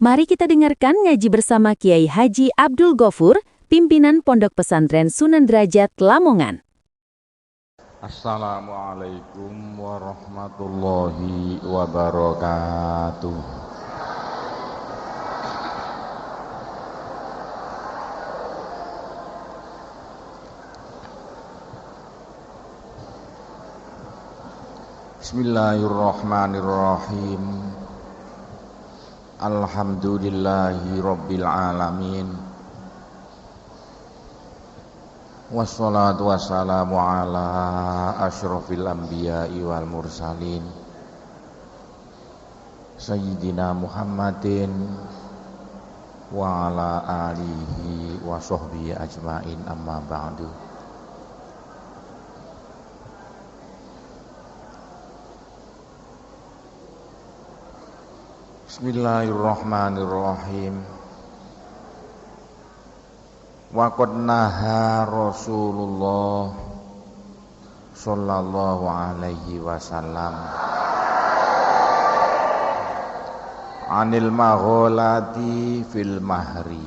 Mari kita dengarkan ngaji bersama Kiai Haji Abdul Ghafur, pimpinan Pondok Pesantren Sunan Derajat Lamongan. Assalamualaikum warahmatullahi wabarakatuh. Bismillahirrahmanirrahim. Alhamdulillahi rabbil alamin. Wassalatu wassalamu ala asyrafil anbiya'i wal mursalin Sayyidina Muhammadin wa ala alihi wa sahbihi ajmain, amma ba'du. Bismillahirrahmanirrahim. Wa qad naha Rasulullah sallallahu alaihi wasallam anil magholati fil mahri.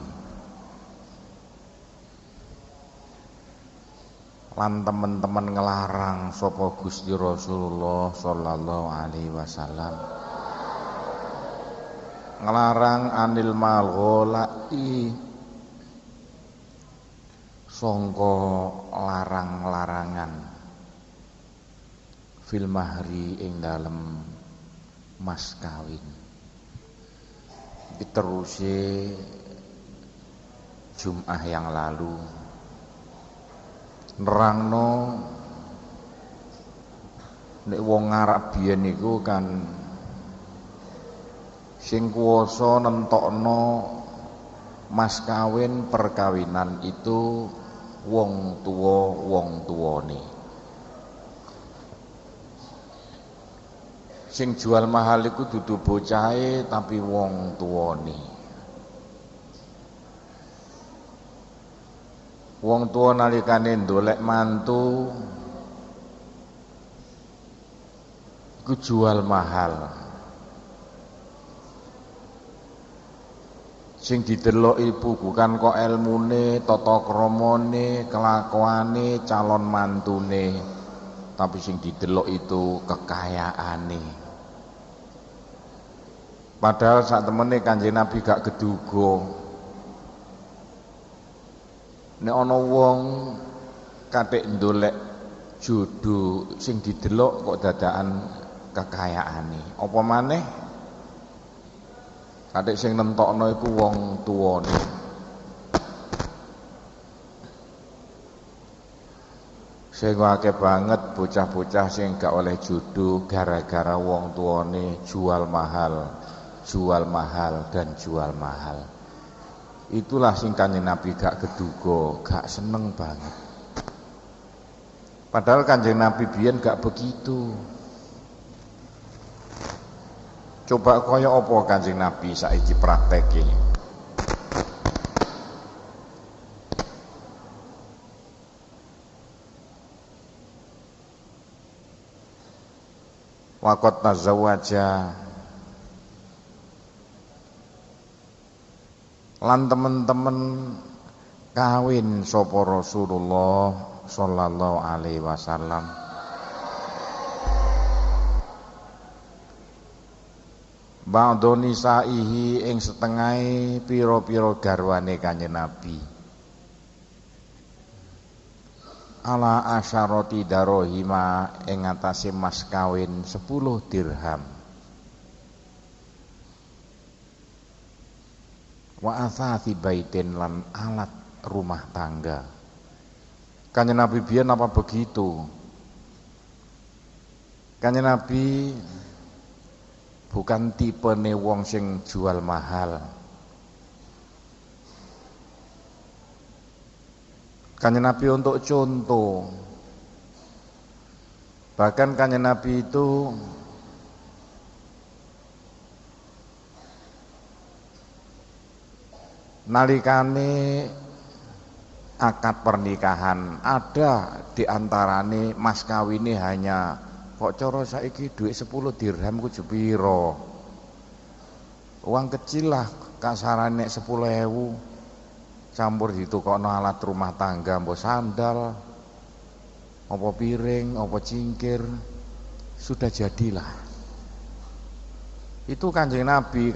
Lan teman-teman ngelarang sapa Gusti Rasulullah sallallahu alaihi wasallam ngelarang anil magholati sangka larang-larangan fil mahri ing dalem mas kawin. Diteruse Jumat yang lalu nerangno nek wong Arab biyen niku kan sing kuwasa nentokno mas kawin perkawinan itu wong tuwane. Sing jual mahal iku dudu bocahe tapi wong tuwane. Wong tuwa nalikane ndolek mantu iku jual mahal. Sing didelok ibu bukan kok ilmune, tata kramane, kelakuane calon mantune, tapi sing didelok itu kekayaane. Padahal sak temene Kanjeng Nabi gak geduga nek ana wong kathik ndolek jodoh sing didelok kok dadakan kekayaane. Apa maneh adik sing nentokno iku wong tuwane. Sing akeh banget bocah-bocah sing gak oleh jodoh gara-gara wong tuwane jual mahal dan jual mahal. Itulah sing Kanjeng Nabi gak geduga, gak seneng banget. Padahal Kanjeng Nabi biyen gak begitu. Coba kaya apa Kanjeng Nabi saiki prakteke. Waqat tazawwaja lan temen-temen kawin sapa Rasulullah sallallahu alaihi wasallam ba'da nisaihi ing setengahe pira-pira garwane Kanjeng Nabi. Ala asyarati darahima ing atase mas kawin 10 dirham. Wa athati baitin lan alat rumah tangga. Kanjeng Nabi biyen apa begitu? Kanjeng Nabi bukan tipene wong sing jual mahal. Kanjeng Nabi untuk contoh. Bahkan Kanjeng Nabi itu nalikane akad pernikahan ada di antarane mas kawine hanya kok cara saiki duit 10 dirham ku jepiro. Uang kecil lah kasarane nek 10.000 campur ditukokno alat rumah tangga, mbok sandal, apa piring, apa cingkir, sudah jadilah. Itu Kanjeng Nabi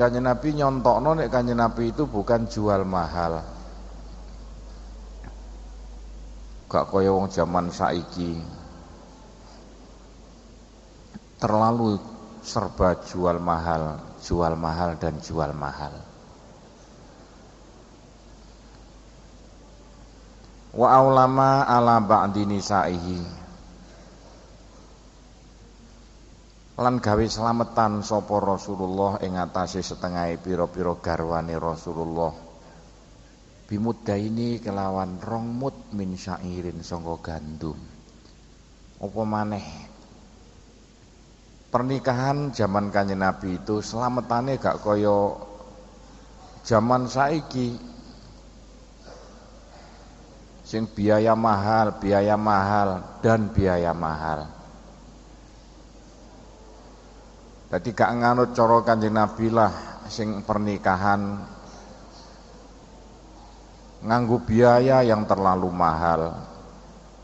nyontokno nek Kanjeng Nabi itu bukan jual mahal. Gak kaya wong zaman saiki. Terlalu serba jual mahal dan jual mahal. Wa aulama ala ba'di nisaihi, lan gawe slametan sapa Rasulullah ing atase setengah pira-pira garwane Rasulullah, bimuddaini kelawan 2 mud min syairin sangka gandum. Apa maneh pernikahan zaman Kanjeng Nabi itu slametane gak kaya zaman saiki sing biaya mahal dan biaya mahal. Dadi gak nganut cara Kanjeng Nabi lah sing pernikahan nganggo biaya yang terlalu mahal.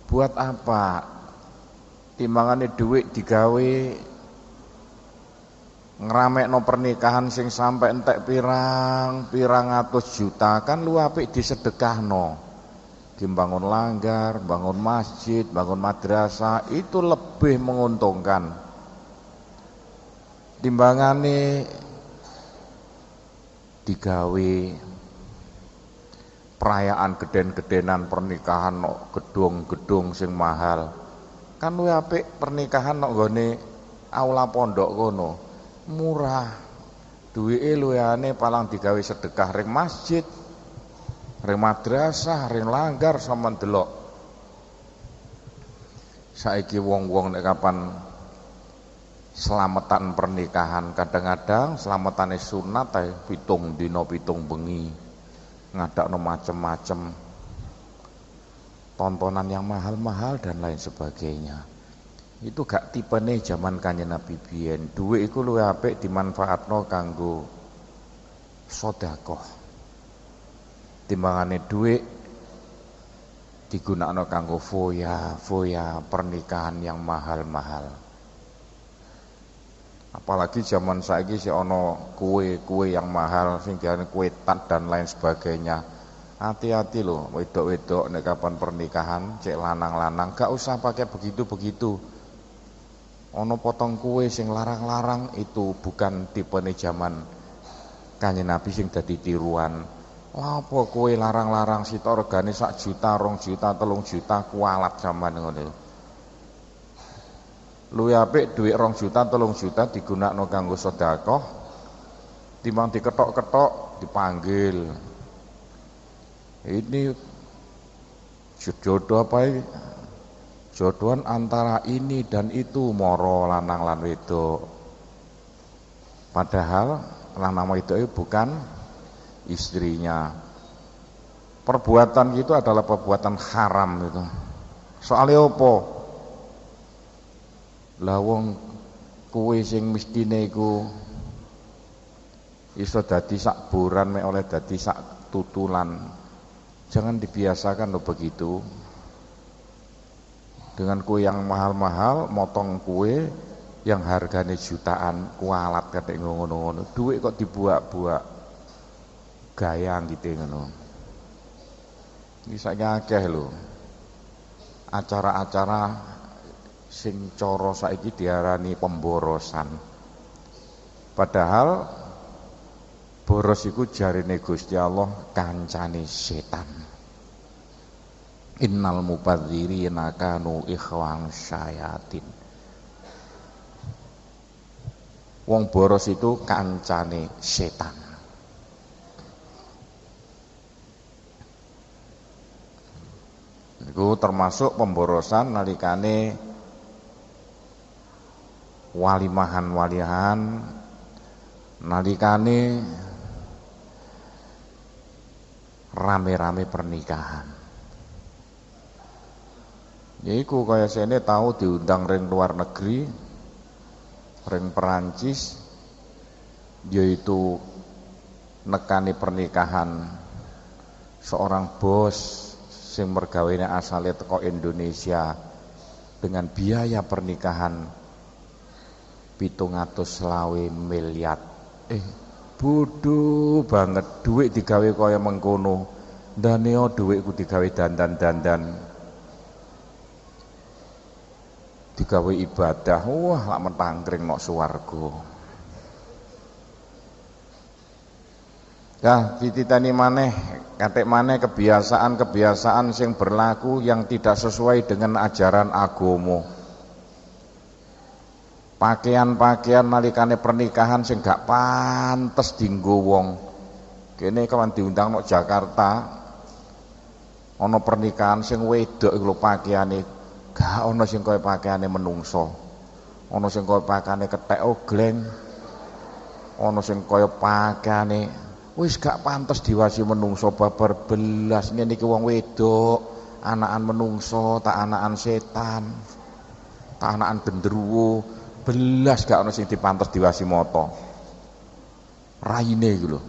Buat apa? Timbangane dhuwit digawe ngeramekno pernikahan sing sampai entek pirang atus juta, kan lu apik disedekahno. Dimbangun langgar, bangun masjid, bangun madrasah, itu lebih menguntungkan. Timbangane digawe perayaan geden-gedenan pernikahan no gedung-gedung sing mahal. Kan luwih apik pernikahan no nggone aula pondok kono. Murah. Duwike luwihane palang digawe sedekah ring masjid, ring madrasah, ring langgar sampean delok. Saiki wong-wong nek kapan selametan pernikahan, kadang-kadang selametane sunat ae 7 dina 7 bengi. Ngadakno macem-macem tontonan yang mahal-mahal dan lain sebagainya. Itu gak tipene zaman Kanjeng Nabi biyen. Dhuwit iku luwih apik dimanfaatno kanggo sedekah. Timbangane dhuwit digunakno kanggo foya pernikahan yang mahal-mahal. Apalagi zaman saiki sih ono kue yang mahal sing diarani kue tat dan lain sebagainya. Hati-hati loh, wedok-wedok nek kapan pernikahan cek lanang-lanang gak usah pakai begitu-begitu. Ono potong kue sing larang-larang, itu bukan tipene zaman Kanjeng Nabi sing dadi tiruan. Apa kue larang-larang sitok regane 1 juta, 2 juta, 3 juta kualat zaman ngono. Luwih apik dhuwit 2 juta, 3 juta digunakno kanggo sedekah timbang diketok-ketok dipanggil. Ini jodoh apa ini? Jodohan antara ini dan itu, moro lanang lan wedok. Padahal lanang wedok itu bukan istrinya. Perbuatan itu adalah perbuatan haram itu. Soalnya apa? Lah wong kuwe sing mestine iku iso dadi sak buran mek oleh dadi sak tutulan. Jangan dibiasakan lo begitu. Dengan kue yang mahal-mahal, motong kue yang harganya jutaan, kualat katek ngono-ngono. Duit kok dibuak-buak, gaya gitu ngono. Bisa akeh lho. Acara-acara sing cara saiki diarani pemborosan. Padahal boros iku jarine Gusti Allah kancane setan. Innal mubadzirina kanu ikhwan syayatin. Wong boros itu kancane setan. Iku termasuk pemborosan nalikane walimahan-walihan, nalikane rame-rame pernikahan. Yaiku kaya sene tahu diundang ring luar negeri, ring Perancis, yaitu nekani pernikahan seorang bos sing mergawene asale teko Indonesia dengan biaya pernikahan 720 miliar. Bodoh banget, duit digawe kaya mengkono. Daneo duitku digawe dandan-dandan. Digawe ibadah, wah lak mentangkring nok swarga. Ya, dititani maneh, katik maneh kebiasaan-kebiasaan sing berlaku yang tidak sesuai dengan ajaran agama. Pakaian-pakaian nalikane pernikahan sing gak pantes dienggo wong. Kene kawan diundang nang Jakarta, ana pernikahan sing wedok iku lho pakaiane gak ana sing kaya pakaiane menungso. Ana sing kaya pakaiane kethek ogleng. Ana sing kaya pakaiane wis gak pantes diwasi menungso babar belas. Ngene iki wong wedok, anakan menungso, tak anakan setan, tak anakan genderuwo. Belas gak ono sing dipantes diwasi moto. Raine iku lho.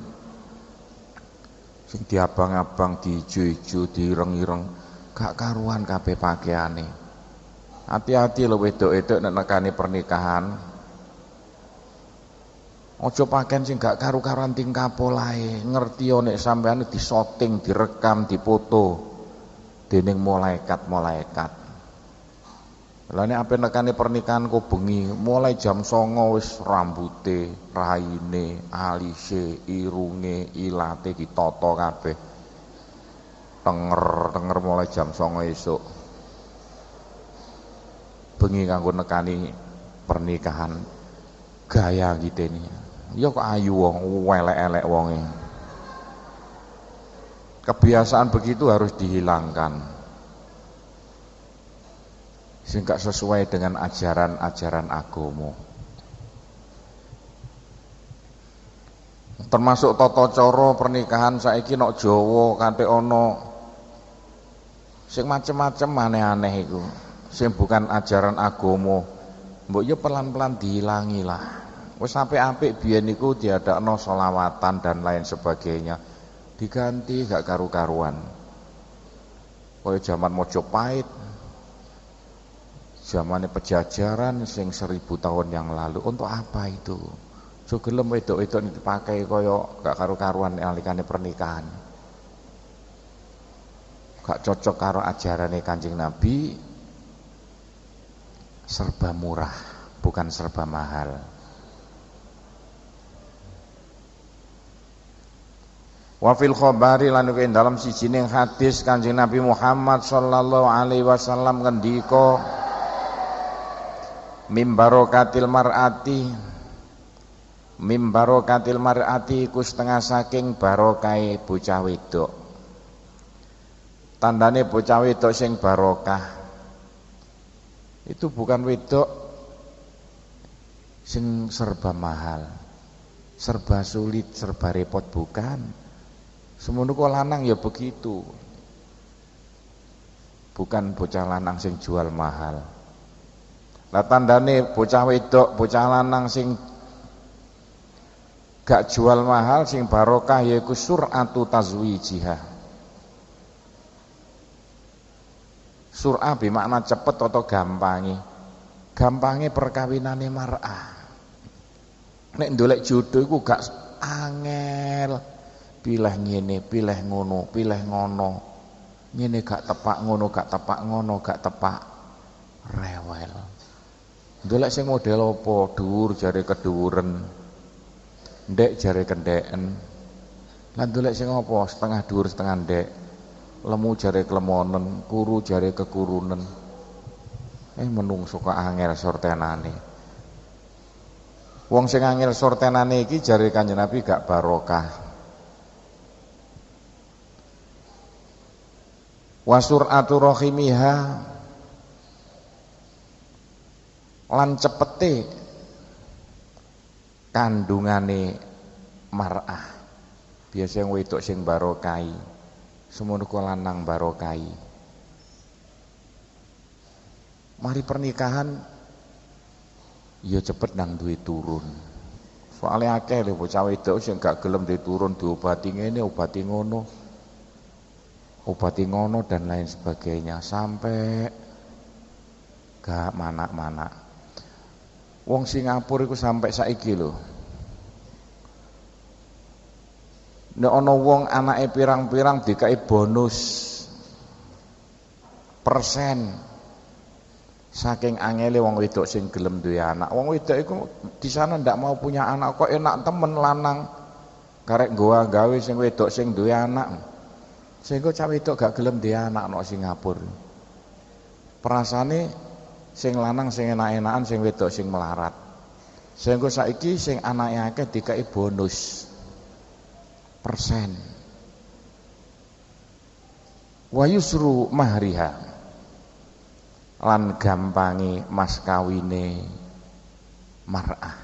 Sing diabang-abang, diijo-ijo, direng-ireng, gak karuan kabeh pakaiane. Hati-hati lho wedok-wedok nek nekani pernikahan. Aja pakaian sing gak karu-karuan tingkah polahe. Ngerti nek sampean disoting, direkam, dipoto dening malaikat-malaikat. Lah nek ape nekani pernikahan kok bengi, mulai jam 09.00 wis rambute, raine, alise, irunge, ilate ditata kabeh. Tenger mulai jam 09.00 esuk. Bengi kanggo nekani pernikahan. Gaya ngiteni. Ya kok ayu wong, elek-elek wonge. Kebiasaan begitu harus dihilangkan. Sing gak sesuai dengan ajaran-ajaran agama. Termasuk tata cara pernikahan saiki nok Jawa kanthi ana sing macem-macem aneh-aneh iku, sing bukan ajaran agama. Mbok yo pelan-pelan dihilangi lah. Wis apik-apik biyen niku diadakno sholawatan dan lain sebagainya. Diganti gak karu-karuan. Kaya zaman Mojopahit, zamannya Pejajaran sing 1000 tahun yang lalu. Untuk apa itu? So gelem wedok-wedok dipakai kaya gak karu-karuan nalikane pernikahan. Gak cocok karo ajarane Kanjeng Nabi. Serba murah, bukan serba mahal. Wa fil khabari lan ing dalam sijining hadis Kanjeng Nabi Muhammad sallallahu alaihi wasallam ngendika mimbarokatil mar'ati iku setengah saking barokai bocah wedok. Tandane bocah wedok sing barokah itu bukan wedok sing serba mahal, serba sulit, serba repot, bukan. Semono kok lanang ya begitu. Bukan bocah lanang sing jual mahal. Lah tandane bocah wedok, bocah lanang sing gak jual mahal, sing barokah yaiku sur'atu tazwijiha. Sur'ah bermakna cepet atau gampangi. Gampangi perkawinane mar'ah. Nek ndolek jodoh iku gak angel. Pilih ngene, pilih ngono, pilih ngono. Ngene gak tepak, ngono gak tepak, ngono gak tepak. Rewel. Ndolek sing model apa? Dhuwur jare kedhuwuren. Ndek jare kendeken. Lan ndolek sing apa? Setengah dhuwur setengah ndek. Lemu jare klemonen, kuru jare kekurunen. Menungso kok angel sortenane. Wong sing angel sortenane iki jare Kanjeng Nabi gak barokah. Wasur'atu rahimiha lan cepete kandungane mar'ah. Biasa yang wedok sing barokai, semono kok lanang barokai. Mari pernikahan ya cepet nang duwe turun. Soale akeh lho bocah wedok sing gak gelem diturun diobati ngene, obati ngono. Obati ngono dan lain sebagainya sampai gak manak-manak. Wong Singapura iku sampai saiki lho. Nek ana wong anake pirang-pirang dikai bonus persen saking angele wong wedok sing gelem duwe anak. Wong wedok iku di sana ndak mau punya anak kok enak temen lanang karek nggawa gawe sing wedok sing duwe anak. Sehingga cah wedok gak gelem duwe anak nang Singapura. Perasane sing lanang sing enak-enakan sing wedok sing melarat. Sehingga saiki sing anake akeh dikai bonus persen. Wa yusru mahriha lan gampangi mas kawine mar'ah.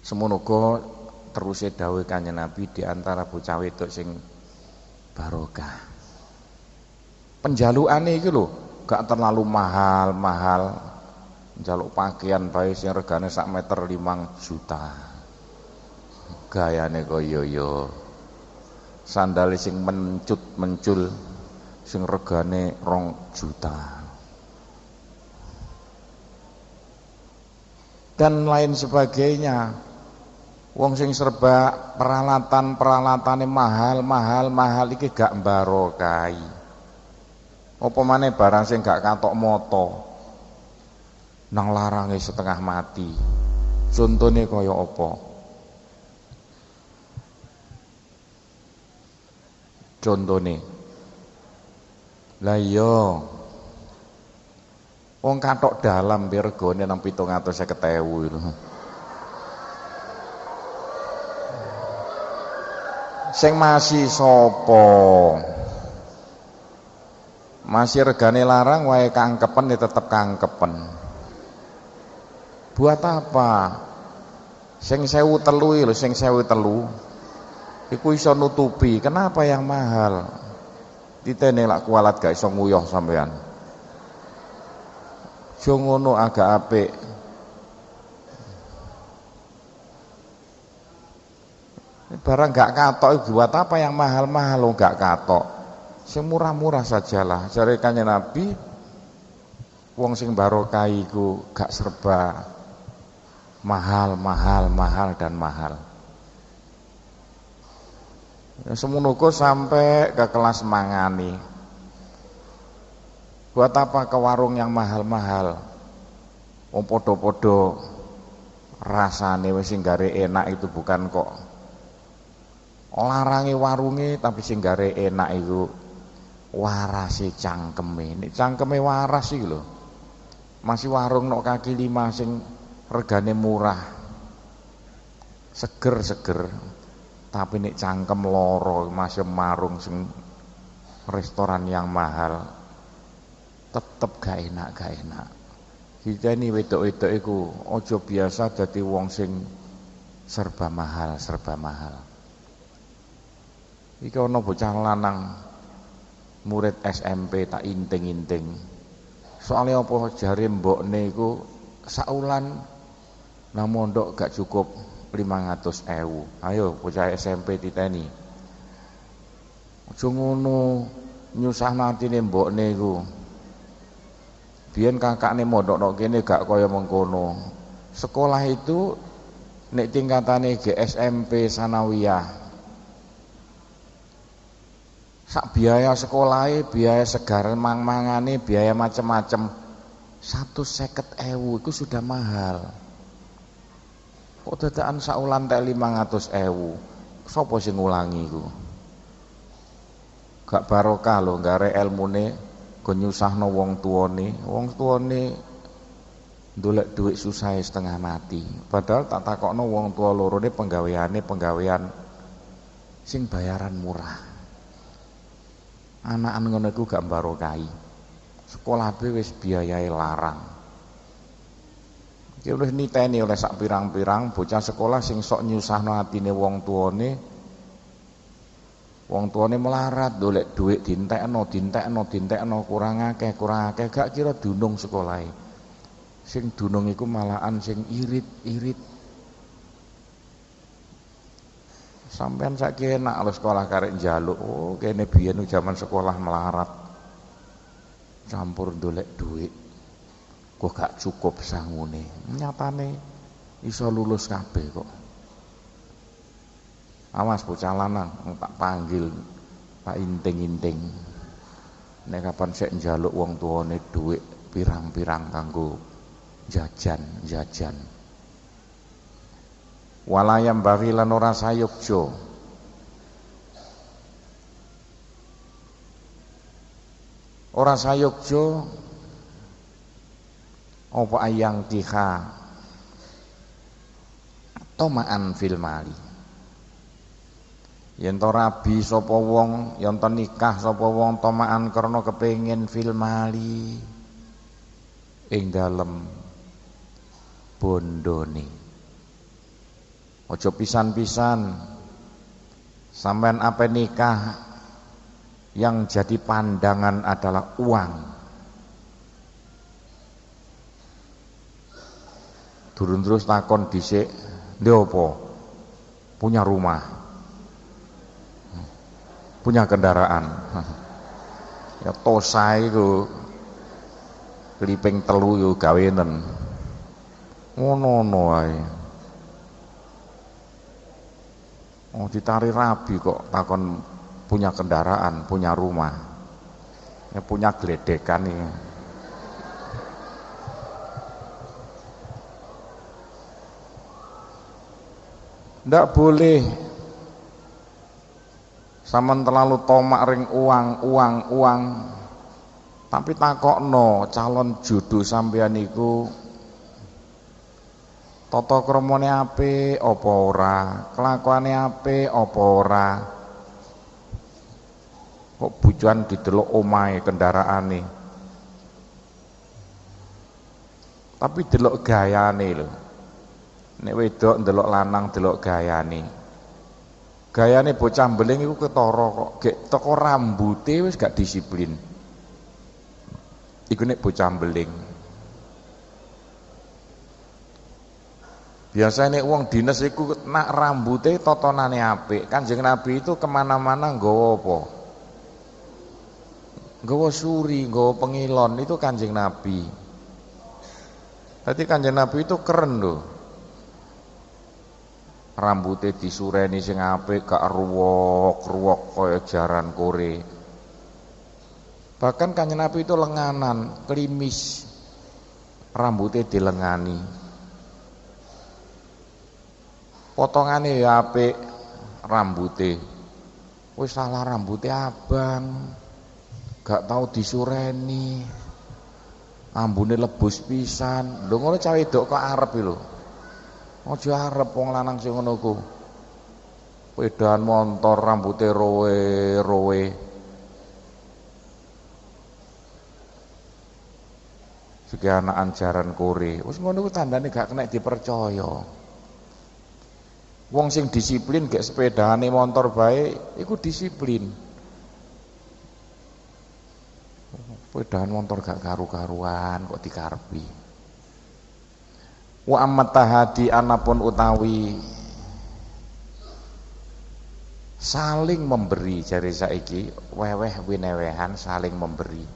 Semonoga teruse dawuh Kanjeng Nabi di antara bocah wedok sing barokah. Penjalukane iki lho gak terlalu mahal-mahal. Njaluk pakaian bae sing regane sak meter 5 juta. Gayane kaya yo. Sandale sing mencul sing regane 2 juta. Dan lain sebagainya. Wong sing serba peralatan-peralatane mahal iki gak mbarokai. Apa maneh barang sing gak katok moto. Nang larange setengah mati. Contone kaya apa? Contone. Lah iya. Wong katok dalam regane nang 750.000 lho. Sing masih sapa? Masih regane larang wae kangkepen ya tetep kangkepen. Buat apa? Sing 1.003 lho, sing 1.003 iku iso nutupi. Kenapa yang mahal? Ditene lak kualat gak iso nguyuh sampean. Jo ngono agak apik. Barang gak katok buat apa yang mahal-mahal lo gak katok. Sing murah-murah sajalah. Jare Kanjeng Nabi wong sing barokah iku gak serba mahal dan mahal. Ya, semono sampai ke kelas mangani. Buat apa ke warung yang mahal-mahal? Wong podo-podo rasane wis sing gare enak itu bukan kok larange warunge, tapi sing gare enak iku warase cangkeme. Nek cangkeme waras iki lho. Masih warung nok kaki 5 sing regane murah. Seger-seger. Tapi nek cangkem loro masih marung sing restoran yang mahal. Tetep gak enak. Kita ini wedok-wedok iku aja biasa dadi wong sing serba mahal. Iki ana bocah lanang murid SMP tak inting-inting. Soalnya apa jare mbokne iku saulan nang mondok gak cukup 500.000. Ayo bocah SMP titeni. Aja ngono nyusahno atine mbokne iku. Biyen kakakne mondok nok kene gak kaya mengkono. Sekolah itu nek tingkatane SMP sanawiyah. Sak biaya sekolahe, biaya segar mangane, biaya macam-macam 150.000 itu sudah mahal. Kok dadakan saulan tek 500.000. Sapa sing ngulangi iku? Gak barokah lho gare elmune go nyusahno wong tuane. Wong tuane ndolek dhuwit susah setengah mati. Padahal tak takokno wong tua lorone penggawean sing bayaran murah. Anak-anak ngono iku gak barokai. Sekolah wis biayae larang. Iki wis niteni oleh sak pirang-pirang bocah sekolah sing sok nyusahno atine wong tuane. Wong tuane melarat golek dhuwit dintekno kurang akeh gak kira dunung sekolahe. Sing dunung iku malahan sing irit-irit. Sampeyan saiki enak lho sekolah karek njaluk. Oh, kene biyen zaman sekolah melarat. Campur ndolek dhuwit. Kok gak cukup sangune. Nyatane iso lulus kabeh kok. Awas bocah lanang tak panggil, tak inting-inting. Nek kapan sik njaluk wong tuane dhuwit pirang-pirang kanggo jajan. Walayam bari lan ora sayukja apa ayang tiha tomaan fil mali. Yen to rabi sapa wong, yen to nikah sapa wong tomaan karena kepengin fil mali ing dalem bondone. Ojo pisan-pisan sampean apa nikah yang jadi pandangan adalah uang. Durun terus takon dhisik, "Ndhe apa? Punya rumah. Punya kendaraan." Ya tosae iku kliping telu yo gawenen. Ngono-ngono ae. Oh ditari rabi kok takon punya kendaraan, punya rumah, ya punya gledekan nih. Ndak boleh sampean terlalu tomak ring uang. Tapi takokno calon jodoh sampeyan iku tata kramane apik apa ora, kelakuane apik apa ora. Kok bojoan didelok omahe kendaraane. Tapi delok gayane lho. Nek wedok ndelok lanang delok gayane. Gayane bocah mbeling iku ketara kok, gek teko rambute wis gak disiplin. Iku nek bocah mbeling. Biasanya wong dinas iku nak rambute totonane apik. Kanjeng Nabi itu kemana-mana nggawa apa? Nggawa suri, nggawa pengilon, itu Kanjeng Nabi. Tadi Kanjeng Nabi itu keren loh. Rambute disureni sing apik, gak ruwok kaya jaran kore. Bahkan Kanjeng Nabi itu lenganan, klimis. Rambute dilengani. Potongane ya apik rambute. Wis salah rambute abang. Gak tau disureni. Ambune lebus pisan. Lho ngono cah wedok kok arep lho. Aja arep wong lanang sing ngono ku. Pedahan montor rambute rowe. Segi anakan jaran kore. Wis ngono ku tandane gak kena dipercaya. Wong sing disiplin gek sepedane motor bae iku disiplin. Sepedahan motor gak karu-karuan kok dikarepi. Wa ammat tahadi anapun utawi saling memberi, jare saiki weweh winewehan saling memberi.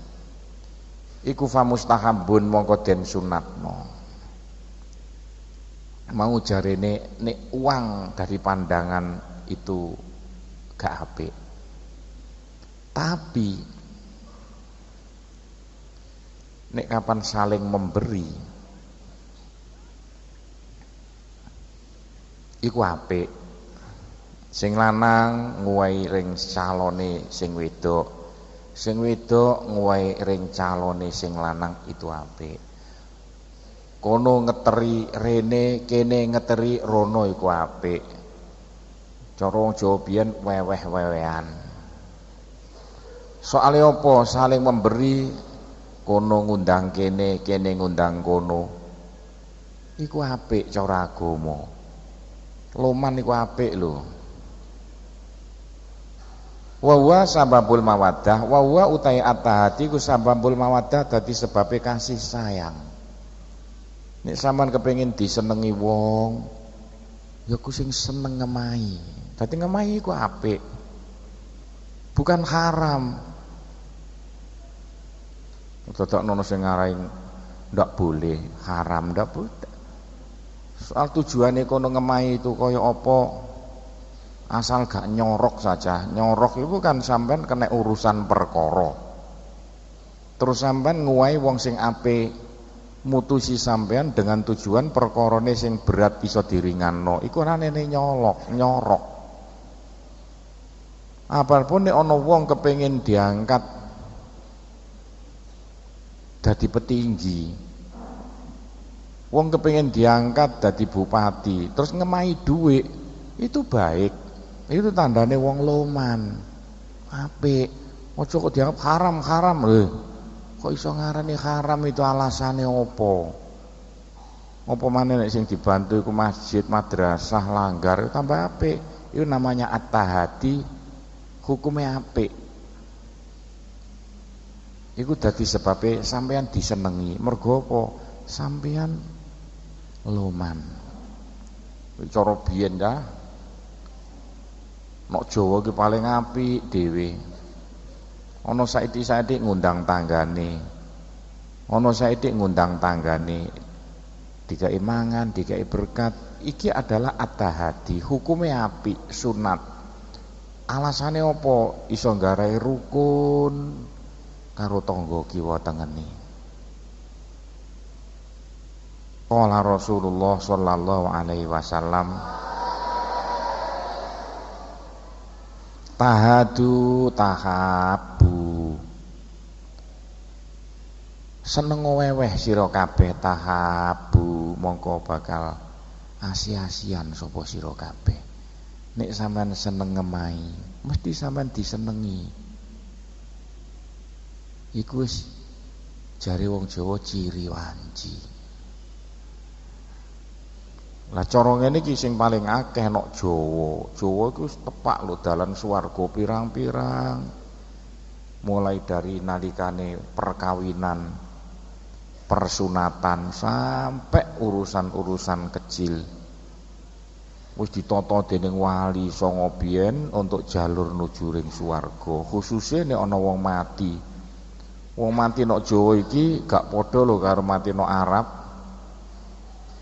Iku fa mustahabun mongko den sunatno. Mau jarene nek uang dari pandangan itu gak apik. Tapi nek kapan saling memberi iku apik. Sing lanang nguwahi ring calone sing wedok, sing wedok nguwahi ring calone sing lanang itu apik. Kono ngeteri rene, kene ngeteri rono iku apik. Cara wong Jawa biyen weweh-wewehan. Soale apa saling memberi, kono ngundang kene, kene ngundang kono. Iku apik cara agama. Loman iku apik lho. Wa huwa sababul mawaddah, wa huwa utai at-tahati ku sababul mawaddah dadi sebabe kasih sayang. Nek sampean kepengin disenengi wong, ya ku sing seneng ngemahi. Dadi ngemahi iku apik. Bukan haram. Dadak nono sing ngarai ndak boleh, haram ndak boleh. Soal tujuane kono ngemahi itu kaya apa? Asal gak nyorok saja. Nyorok itu kan sampean kena urusan perkara. Terus sampean nguwahi wong sing apik, mutusi sampean dengan tujuan perkorone sing berat bisa diringanno. Iku ranene nyorok. Apapun nek ana wong kepengin diangkat dadi petinggi, wong kepengin diangkat dadi bupati, terus ngemahi dhuwit, itu baik. Itu tandane wong loman. Apik. Aja kok dianggap haram lho. Kok iso ngarani haram, itu alasane opo? Apa maneh nek sing dibantu iku masjid, madrasah, langgar tambah apik. Itu namanya at-tahadi, hukumnya apik. Iku dadi sebabe sampean disenengi. Mergo apa? Sampean loman. Cara biyen ya. Nek Jawa ki paling apik dhewe. Ana saithik-saithik ngundang tanggane. Ana saithik ngundang tanggane. Dikai mangan, dikai berkat. Iki adalah at-tahadi, hukumnya apik, sunat. Alasane apa? Iso nggarai rukun karo tangga kiwa tengene. Qala Rasulullah sallallahu alaihi wasallam, tahadu tahabu. Seneng weweh sira kabeh tahabu, mongko bakal asi-asian sapa sira kabeh. Nek sampean seneng ngemahi, mesti sampean disenengi. Iku wis jare wong Jawa ciri wanci. Lah cara ngene iki sing paling akeh nek Jawa. Jawa iku tepak lho dalan swarga pirang-pirang. Mulai dari nalikane perkawinan, persunatan sampai urusan-urusan kecil. Wis ditata dening wali sanga biyen untuk jalur nuju ring swarga. Khususe nek ana wong mati. Wong mati nek Jawa iki gak padha lho karo mati nek Arab.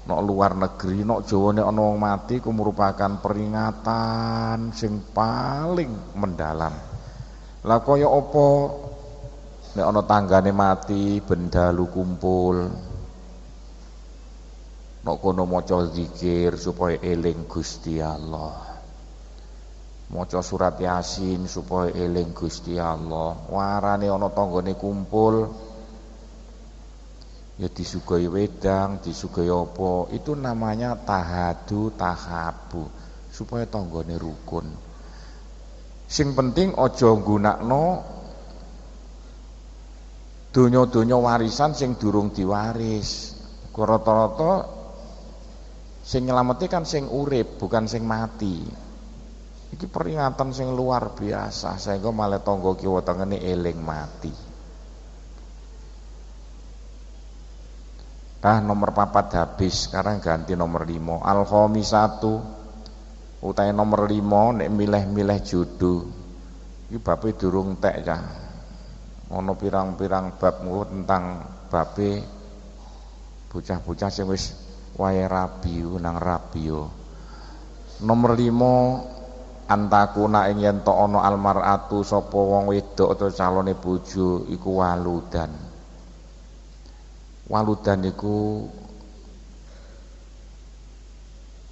Nek luar negeri, nek Jawa nek ana wong mati ku merupakan peringatan sing paling mendalam. Lah kaya apa nek ana tanggane mati bendalu kumpul. Nek kono maca zikir supaya eling Gusti Allah. Maca surat Yasin supaya eling Gusti Allah. Warane ana tanggane kumpul ya disuguhi wedang, disuguhi apa, itu namanya tahadu tahabu, supaya tanggane rukun. Sing penting aja nggunakno donya-donya warisan sing durung diwaris. Rata-rata sing nyelameti kan sing urip, bukan sing mati. Iki peringatan sing luar biasa, sehingga malah tangga kiwa tengene eling mati. Nomor 4 habis, sekarang ganti nomor 5. Al-khamisatu utahe nomor 5 nek milih-milih jodoh. Iki babe durung tek ya. Ana pirang-pirang bab tentang babe bocah-bocah sing wis wae rabi nang rabio. Nomor 5, antakuna ing yen to ana almaratu sapa wong wedok utawa calone bojo iku waludan. Waludan iku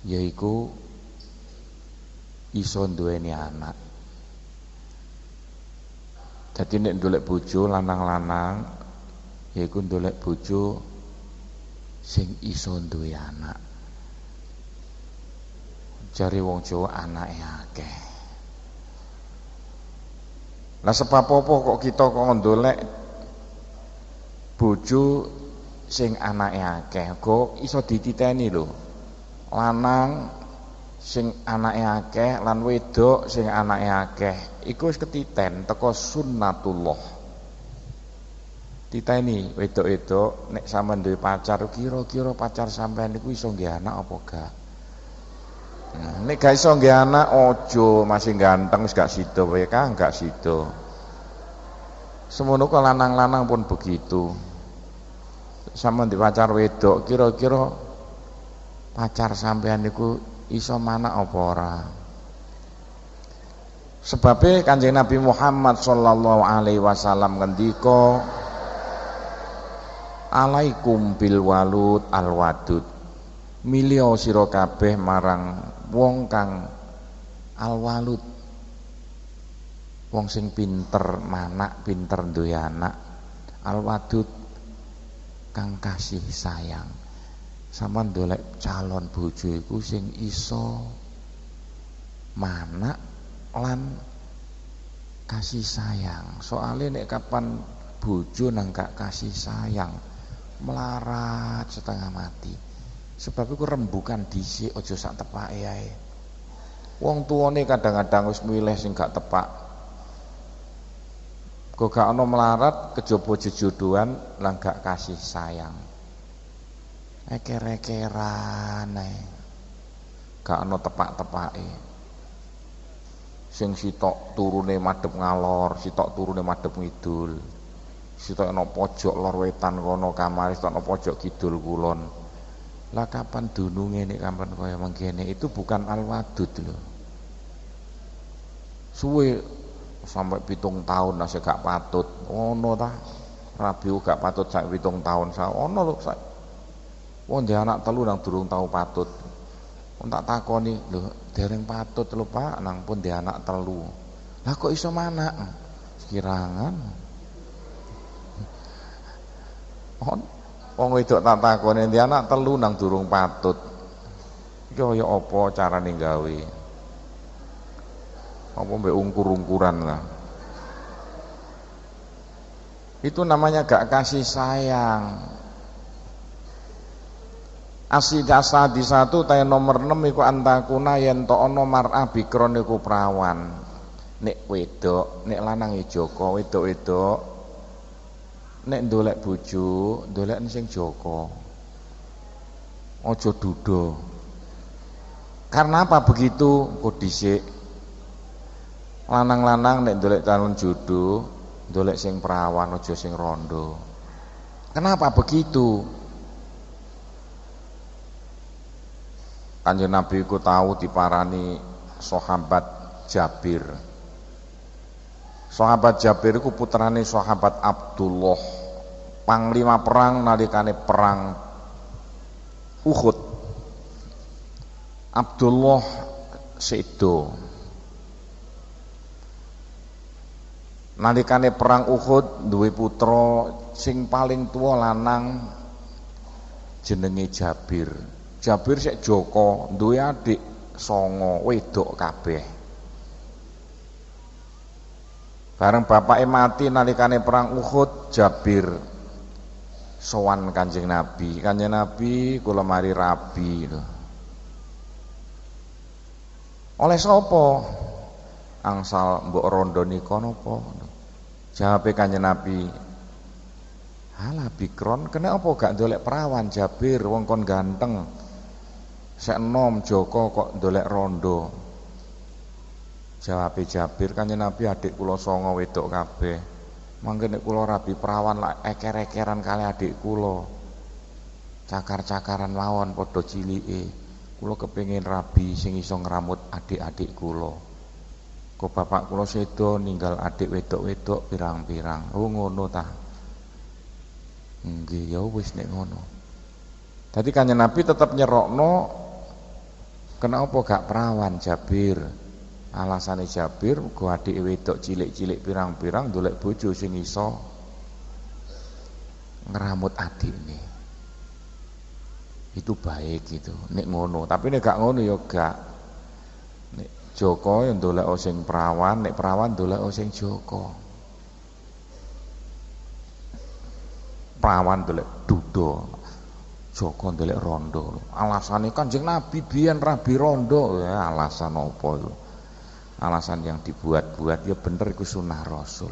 yaiku iso duweni anak. Dadi nek ndolek bojo lanang-lanang yaiku ndolek bojo sing iso duwe anak. Jare wong Jawa anake akeh. Lah sebab apa kok kita kok ndolek bojo sing anake akeh? Kok iso dititeni lho. Lanang sing anake akeh lan wedok sing anake akeh. Iku wis ketiten teko sunnatullah. Titeni wedok-wedok nek sampean duwe pacar kira-kira pacar sampean niku iso nggih anak apa gak? Nah, nek gak iso nggih anak ojo, masih ganteng wis gak sida wae Kang, gak sida. Semono kok lanang-lanang pun begitu. Sampeyan di pacar wedok kira-kira pacar sampean niku iso manak apa ora? Sebabnya Kanjeng Nabi Muhammad sallallahu alaihi wasallam ngendika alaikum bil walud al wadud, milio sira kabeh marang wong kang al walud, wong sing pinter manak, pinter duwe anak, al wadud kang kasih sayang. Sampeyan dolek calon bojo iku sing iso manak lan kasih sayang. Soalnya nek kapan bojo nang gak kasih sayang melarat setengah mati. Sebab iku rembukan dhisik aja sak tepake ae. Wong tuane kadang-kadang wis milih sing gak tepak. Kok gak ana melarat kejaba jejodohan lan gak kasih sayang. Eker-ekeran ae. Gak ana tepak-tepake. Sing sitok turune madhep ngalor, sitok turune madhep ngidul. Sitok ana pojok lor wetan kono kamar, sitok ana pojok kidul kulon. Lah kapan dununge nek kapan kaya mengkene? Itu bukan al-wadud lho. Suwe sampai 7 tahun nase gak patut. Ono ta? Rabi gak patut sak 7 tahun sa. Ono lho sak. Wong ndek anak 3 nang durung tau patut. Wong tak takoni, lho dereng patut lho Pak, nang pun ndek anak 3. Lah kok iso manak? Kirangan. Wong wedok tak takone ndi anak 3 nang durung patut. Iki kaya apa carane gawe? Apa mbek ungkur-ungkuran lah. Itu namanya gak kasih sayang. Asida di satu tay nomor 6 iku antakuna yen to ana mar'ah bikron iku prawan. Nek wedok, nek lanang Joko, wedok-wedok nek ndolek bojo, ndolek sing Joko. Aja duda. Karena apa begitu? Kok dhisik lanang-lanang nek ndolek calon jodoh, ndolek sing perawan aja sing rondo. Kenapa begitu? Kanjeng Nabi ku tahu diparani sahabat Jabir. Sahabat Jabir iku putrane sahabat Abdullah, panglima perang nalikane perang Uhud. Abdullah sedo. Nalikane perang Uhud duwe putra sing paling tua lanang jenenge Jabir. Jabir sek Joko, duwe adik 9 wedok kabeh. Bareng bapake mati nalikane perang Uhud, Jabir sowan Kanjeng Nabi. Kanjeng Nabi kula mari rabi lho. Oleh sapa? Angsal mbok rondo nika napa? Jawabe Kanjeng Nabi, halah bikron, kena apa gak ndolek perawan Jabir, wong kon ganteng. Sek enom Joko kok ndolek rondo. Jawabe Jabir, Kanjeng Nabi adik kula 9 wedok kabeh. Mangke nek kula rabi perawan lak eker-ekeran kali adik kula. Cakar-cakaran mawon padha cilike. Kula kepengin rabi sing iso ngramut adik-adik kula. Kok bapak kula sedo ninggal adik wedok-wedok pirang-pirang. Oh ngono ta. Nggih ya wis nek ngono. Dadi Kanjeng Nabi tetep nyerokno kenapa gak perawan Jabir. Alasane Jabir go adik wedok cilik-cilik pirang-pirang ndolek bojo sing iso ngramut adikne. Itu baik gitu nek ngono, tapi nek gak ngono ya gak. Nek Joko yang ndolek sing perawan, nek perawan ndolek sing Joko. Perawan ndolek duda, Joko ndolek rondo. Alasane Kanjeng Nabi biyen rabi rondo, ya alasan apa itu? Alasan yang dibuat-buat ya bener iku sunah Rasul.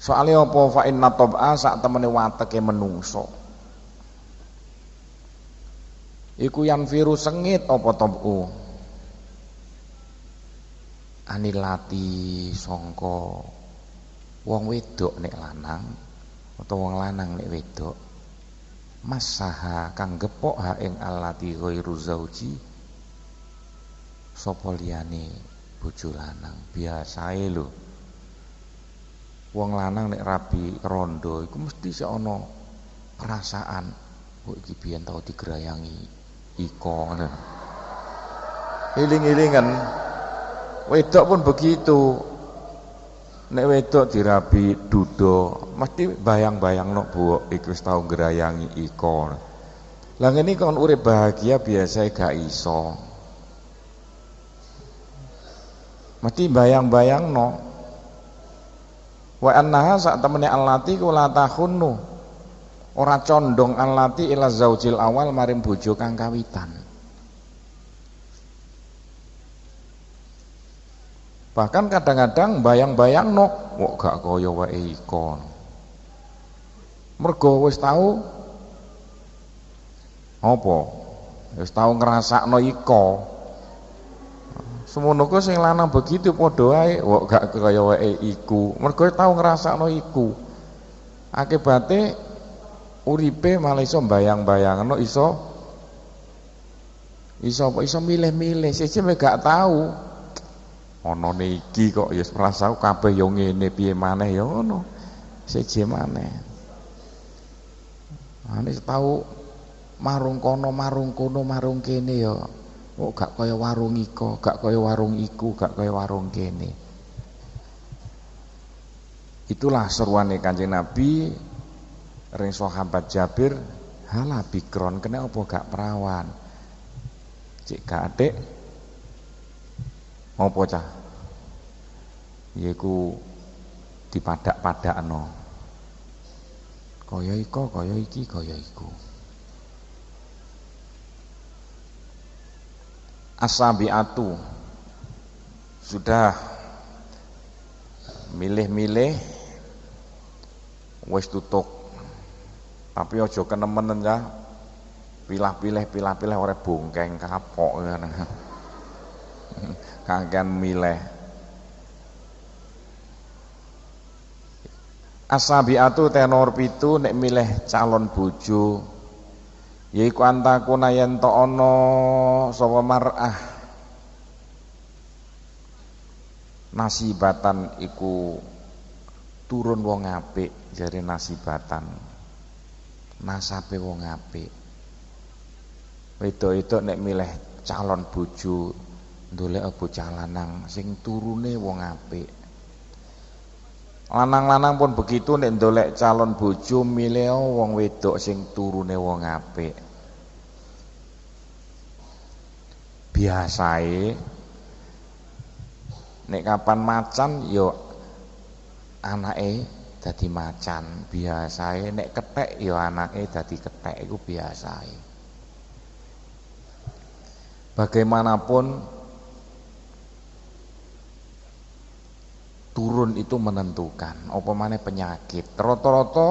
Soalnya apa fa inna tab'a sak temene wateke menungso. Iku yang virus sengit apa tab'u. Anilati sangka wong wedok nek lanang utawa wong lanang nek wedok. Masaha kang gepok ha ing alati ghairu zauji sapa liyane bojo lanang biasae lho. Wong lanang nek rabi rondo iku mesti sik ana perasaan kok iki biyen tau digerayangi iko ngono. Iling-ilingan wedok pun begitu. Nek wedok dirabi duda mesti bayang-bayangno buuk iku wis tau ngerayangi iko. Lah ngene kon urip bahagia biasa gak iso. Mesti bayang-bayangno. Wa annaha sak temene allati kula tahunnu ora condong allati ila zaujil awal maring bojo kang kawitan. Bahkan kadang-kadang bayang-bayangno kok gak kaya wae iko. Mergo wis tau apa? Wis tau ngrasakno iko. Semono ku sing lanang begitu padha wae, kok gak kaya wae iku. Mergo tau ngrasakno iku. Akibate uripe malah iso bayang-bayangno iso milih-milih. Siji gak tau. Ana iki kok ya merasa kabeh yo ngene piye maneh ya ngono. Siji maneh. Ane tau marung kono, marung kono, marung kene ya. Oh gak kaya warung iko, gak kaya warung iku, gak kaya warung kene. Itulah seruane Kanjeng Nabi ring sahabat Jabir, "Hala bikron, kena apa gak perawan?" Cik gak adik. Apa cah? Yaiku dipadak-padakno. Kaya iko, kaya iki, kaya iku. As-sabi'atu sudah milih-milih wis tutuk tapi aja kenemenen ya pilah-pilih ora bongkeng kapok ngono kakean milih. As-sabi'atu tenor pitu nek milih calon bojo yaiku antakuna yen to ana sapa mar'ah nasibatan iku turun wong apik jare nasibatan nasabe wong apik. Wedok-wedok nek milih calon bojo ndolek bocah lanang sing turune wong apik. Lanang-lanang pun begitu nek ndolek calon bojo milih wong wedok sing turune wong apik. Biasae nek kapan macan yo anake dadi macan, biasae nek kethek yo anake dadi kethek iku biasae. Bagaimanapun turun itu menentukan, apa maneh penyakit. Rata-rata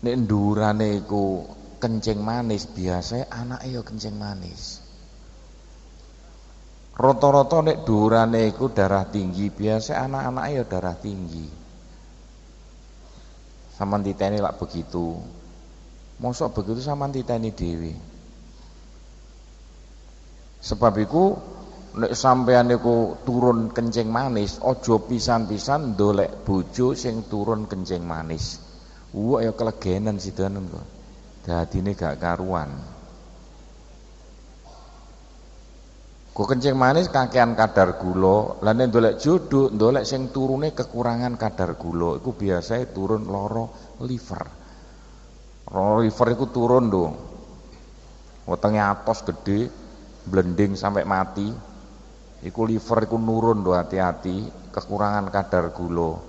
nek ndurane iku kencing manis, biasa anake ya kencing manis. Rata-rata nek durane iku darah tinggi, biasa anak-anake ya darah tinggi. Sampeyan titeni lak begitu. Mosok begitu sampeyan titeni dhewe. Sebab iku nek sampeyan niku turun kencing manis, aja pisan-pisan ndolek bojo sing turun kencing manis. Ya kelegenen sidanen kok. Dadine gak karuan. Kok kencing manis kakean kadar gula, lan nek ndolek jodoh, ndolek sing turune kekurangan kadar gula, iku biasae turun lara liver. Lara liver iku turun lho. Wetenge atos gede, blending sampai mati. Iku liver iku nurun lho, hati-hati, kekurangan kadar gula.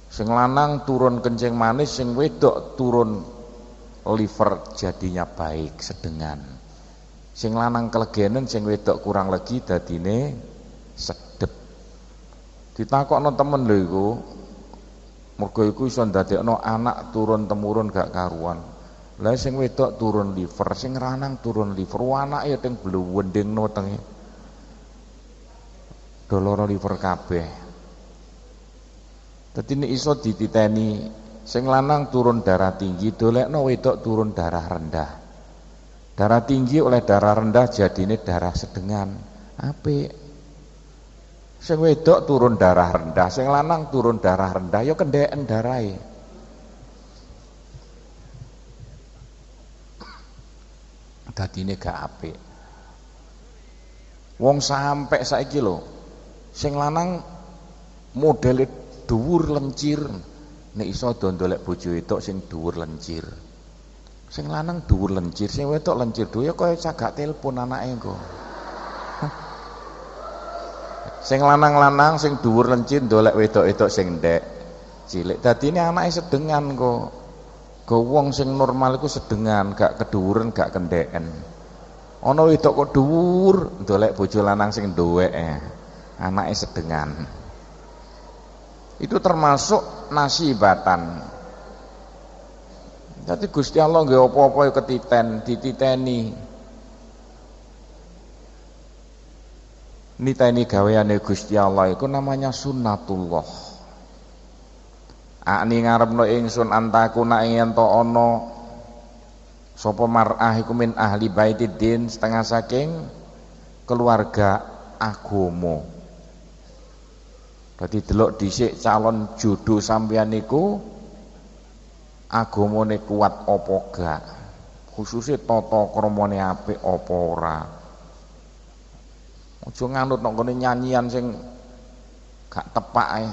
Sing lanang turun kencing manis, sing wedok turun liver jadinya baik, sedengan. Sing lanang kelegenen, sing wedok kurang legi dadine sedep. Ditakokno temen lho iku. Mergo iku iso ndadekno anak turun temurun gak karuan. Lah sing wedok turun liver, sing lanang turun liver, anake teng blewendingno tenge. Doloro liver kabeh. Dadi nek iso dititeni sing lanang turun darah tinggi, dolekno wedok turun darah rendah. Darah tinggi oleh darah rendah jadine darah sedengan. Apik. Sing wedok turun darah rendah, sing lanang turun darah rendah, ya kendeken darahe. Dadine gak apik. Wong sampe saiki lho, sing lanang modele dhuwur lencir, nek iso ndolek bojo wedok sing dhuwur lencir. Sing lanang dhuwur lencir, sing wedok lencir dhuwur ya kaya cagak telepon anake engko. Sing lanang-lanang sing dhuwur lencir ndolek wedok-wedok sing ndek cilik. Dadine anake sedengan kok. Go wong sing normal iku sedengan, gak kedhuwuren, gak kendeken. Ana wedok kok dhuwur ndolek bojo lanang sing ndowek anake sedengan. Itu termasuk nasibatan. Dadi Gusti Allah nggih apa-apa ya dititeni. Niteni gaweane Gusti Allah iku namanya sunnatullah. Akni ngarepno ingsun antakuna ing ento ana sapa mar'ah iku min ahli baitiddin setengah saking keluarga agama. Dadi delok dhisik calon jodoh sampeyan niku agamane kuat apa gak? Khususe tata kramane apik apa ora? Aja nganut nang kene nyanyian sing gak tepak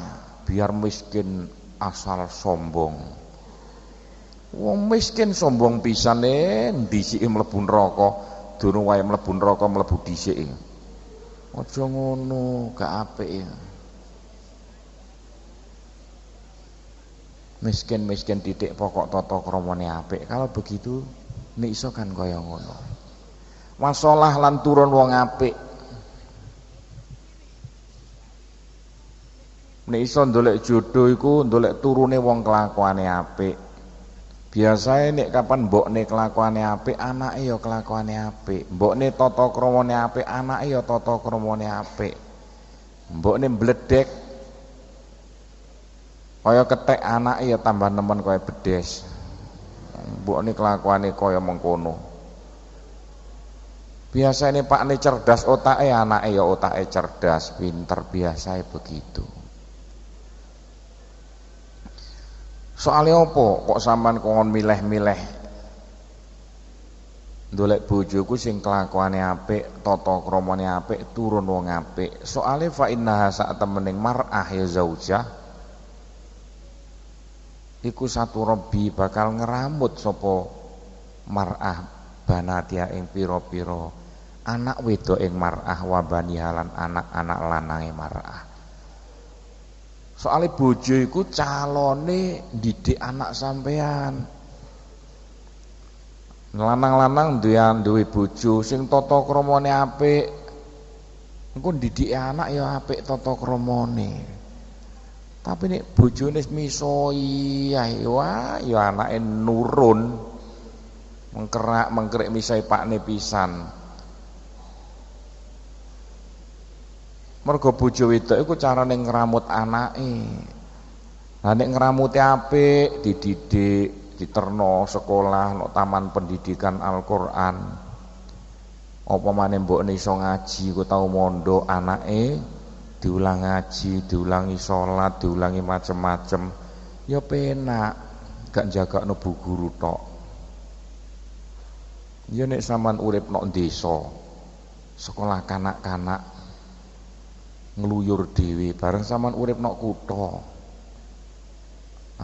biar miskin asal sombong. Wong miskin sombong pisane ndisiki mlebu neraka, durung wae mlebu neraka mlebu dhisik. Aja ngono, gak apik. Miskin-miskin titik pokok tata kramane apik. Kalau begitu nek iso kan kaya ngono. Masalah lan turun wong apik. Nek iso ndolek jodoh iku ndolek turune wong kelakuane apik. Biasae nek kapan mbokne kelakuane apik, anake ya kelakuane apik. Mbokne tata kramane apik, anake ya tata kramane apik. Mbokne mbledek kaya kethek, anake ya tambah nemen kaya bedes. Mbokne kelakuane kaya mengkono. Biasane pakne cerdas otake, anake ya otake cerdas, pinter, biasae begitu. Soalnya apa kok sampean kon milih-milih ndolek bojoku sing kelakuane apik, tata kramane apik, turun wong apik. Soale fa innaha sak temening mar'ah ya zaujah iku satu robi bakal ngeramut sapa mar'ah banatia ing pira-pira anak wedok ing mar'ah wa banihalan anak-anak lanange mar'ah. Soalnya bojo iku calone didik anak sampean. Lanang-lanang duwe bojo sing tata kramane apik. Engko didik anak ya apik tata kramane. Tapi nek bojone misoi ae wah ya anake nurun. Mengkerik misai pakne pisan. Mergo bojo wedok iku carane ngramut anake. Lah nek ngramuti apik, dididik, diterno sekolah, no taman pendidikan Al-Qur'an. Apa maneh mbokne iso ngaji, ku tau mondok anake diulang ngaji, diulangi salat, diulangi macem-macem. Ya penak, gak jagakno bu guru tok. Ya nek sampean urip nok desa, sekolah kanak-kanak ngluyur dhewe bareng sampean urip nok kutha.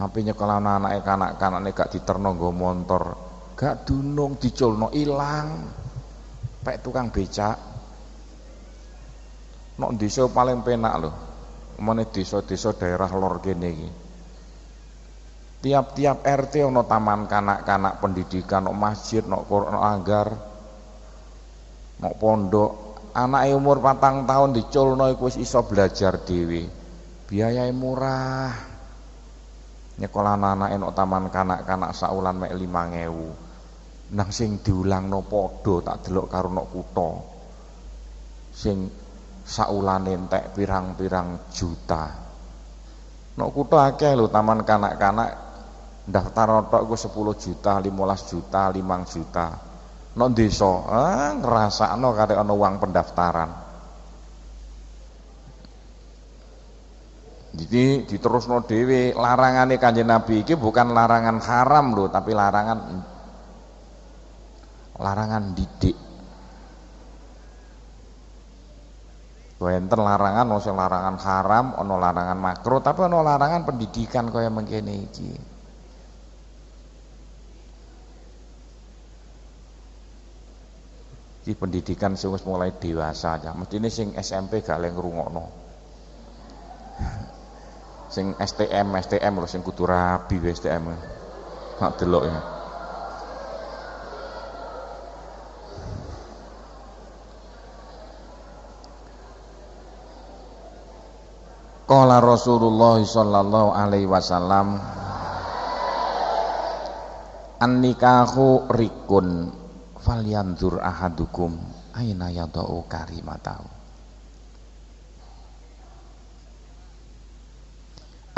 Ape nyekolahno anake kanak-kanakne gak diterno nggo montor, gak dunung diculno ilang. Pek tukang becak. Nok desa paling penak lho. Mene desa-desa daerah lor kene iki. Tiap-tiap RT ana taman kanak-kanak pendidikan, nok masjid, nok anggar, nok pondok. Anake umur 4 tahun diculno iku wis iso belajar dhewe. biayai murah. Nyekolah anak enok taman kanak-kanak saulan mek 5.000. Nang sing diulangno padha tak delok karo nok kutha. Sing saulane entek pirang-pirang juta. Nok kutha akeh lho taman kanak-kanak daftar tok iku 10 juta, 15 juta, 5 juta. Nok desa ngrasakno karek ana uang pendaftaran. Jadi diterusno dhewe larangane Kanjeng Nabi iki bukan larangan haram lho, tapi larangan didik. Enten larangan, ono sing larangan haram, ono larangan makruh, tapi ono larangan pendidikan kaya mengkene iki. Iki pendidikan sing wis mulai dewasa aja. Mestine sing SMP gak le ngrungokno. Sing STM lho sing kudu rabi STM. Tak delok ya. Qala Rasulullah sallallahu alaihi wasallam an-nikahu rikun falyanzur ahadukum aina yadau karimatahu.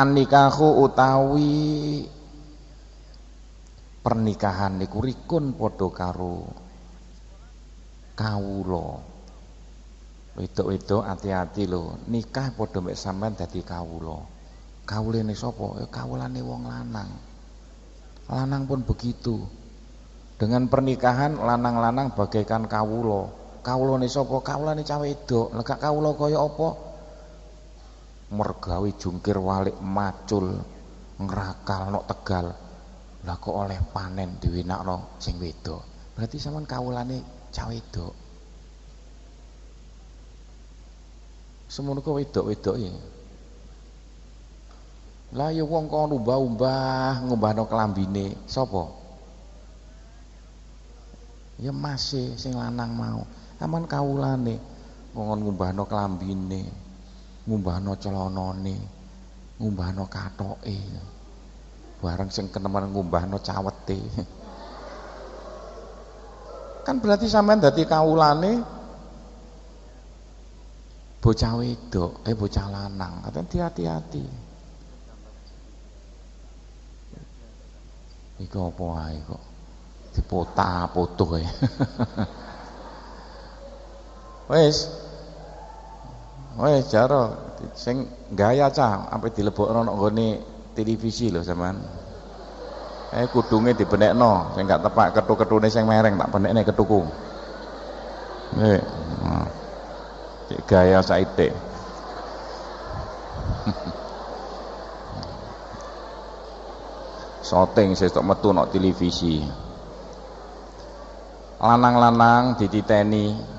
An-nikahu utawi pernikahan niku rikun padha karo kawula. Wedok-wedok hati-hati lho, nikah padha mek sampean dadi kawula. Kawulane sapa? Ya kawulane wong lanang. Lanang pun begitu. Dengan pernikahan lanang-lanang bagaikan kawula. Kawulane sapa? Kawulane cah wedok. Lha gak kawula kaya apa? Mergawe jungkir walik macul ngrakal nok Tegal. Lah kok oleh panen diwenakno sing wedok. Berarti sampean kawulane cah wedok. Semono kok wedok-wedok iki. Lah ya wong kok ngumbah-umbah kelambine sapa? Ya masih sing lanang mau. Aman kawulane wong ngumbahno kelambine, ngumbahno celanane, ngumbahno kathoke. Bareng sing kenemen ngumbahno cawete. Kan berarti sampean dadi kawulane bocah wedok, bocah lanang. Hati-hati. Iku apa wae kok dipota-poto ya. Wis jaro sing gaya cah sampai dilebokno nang nggone televisi lho sampean. Kudunge dibenekno sing gak tepak ketu-ketune sing mereng tak benekne ketuku. Cek gaya saite. Syuting sesuk metu nok televisi. Lanang-lanang dititeni.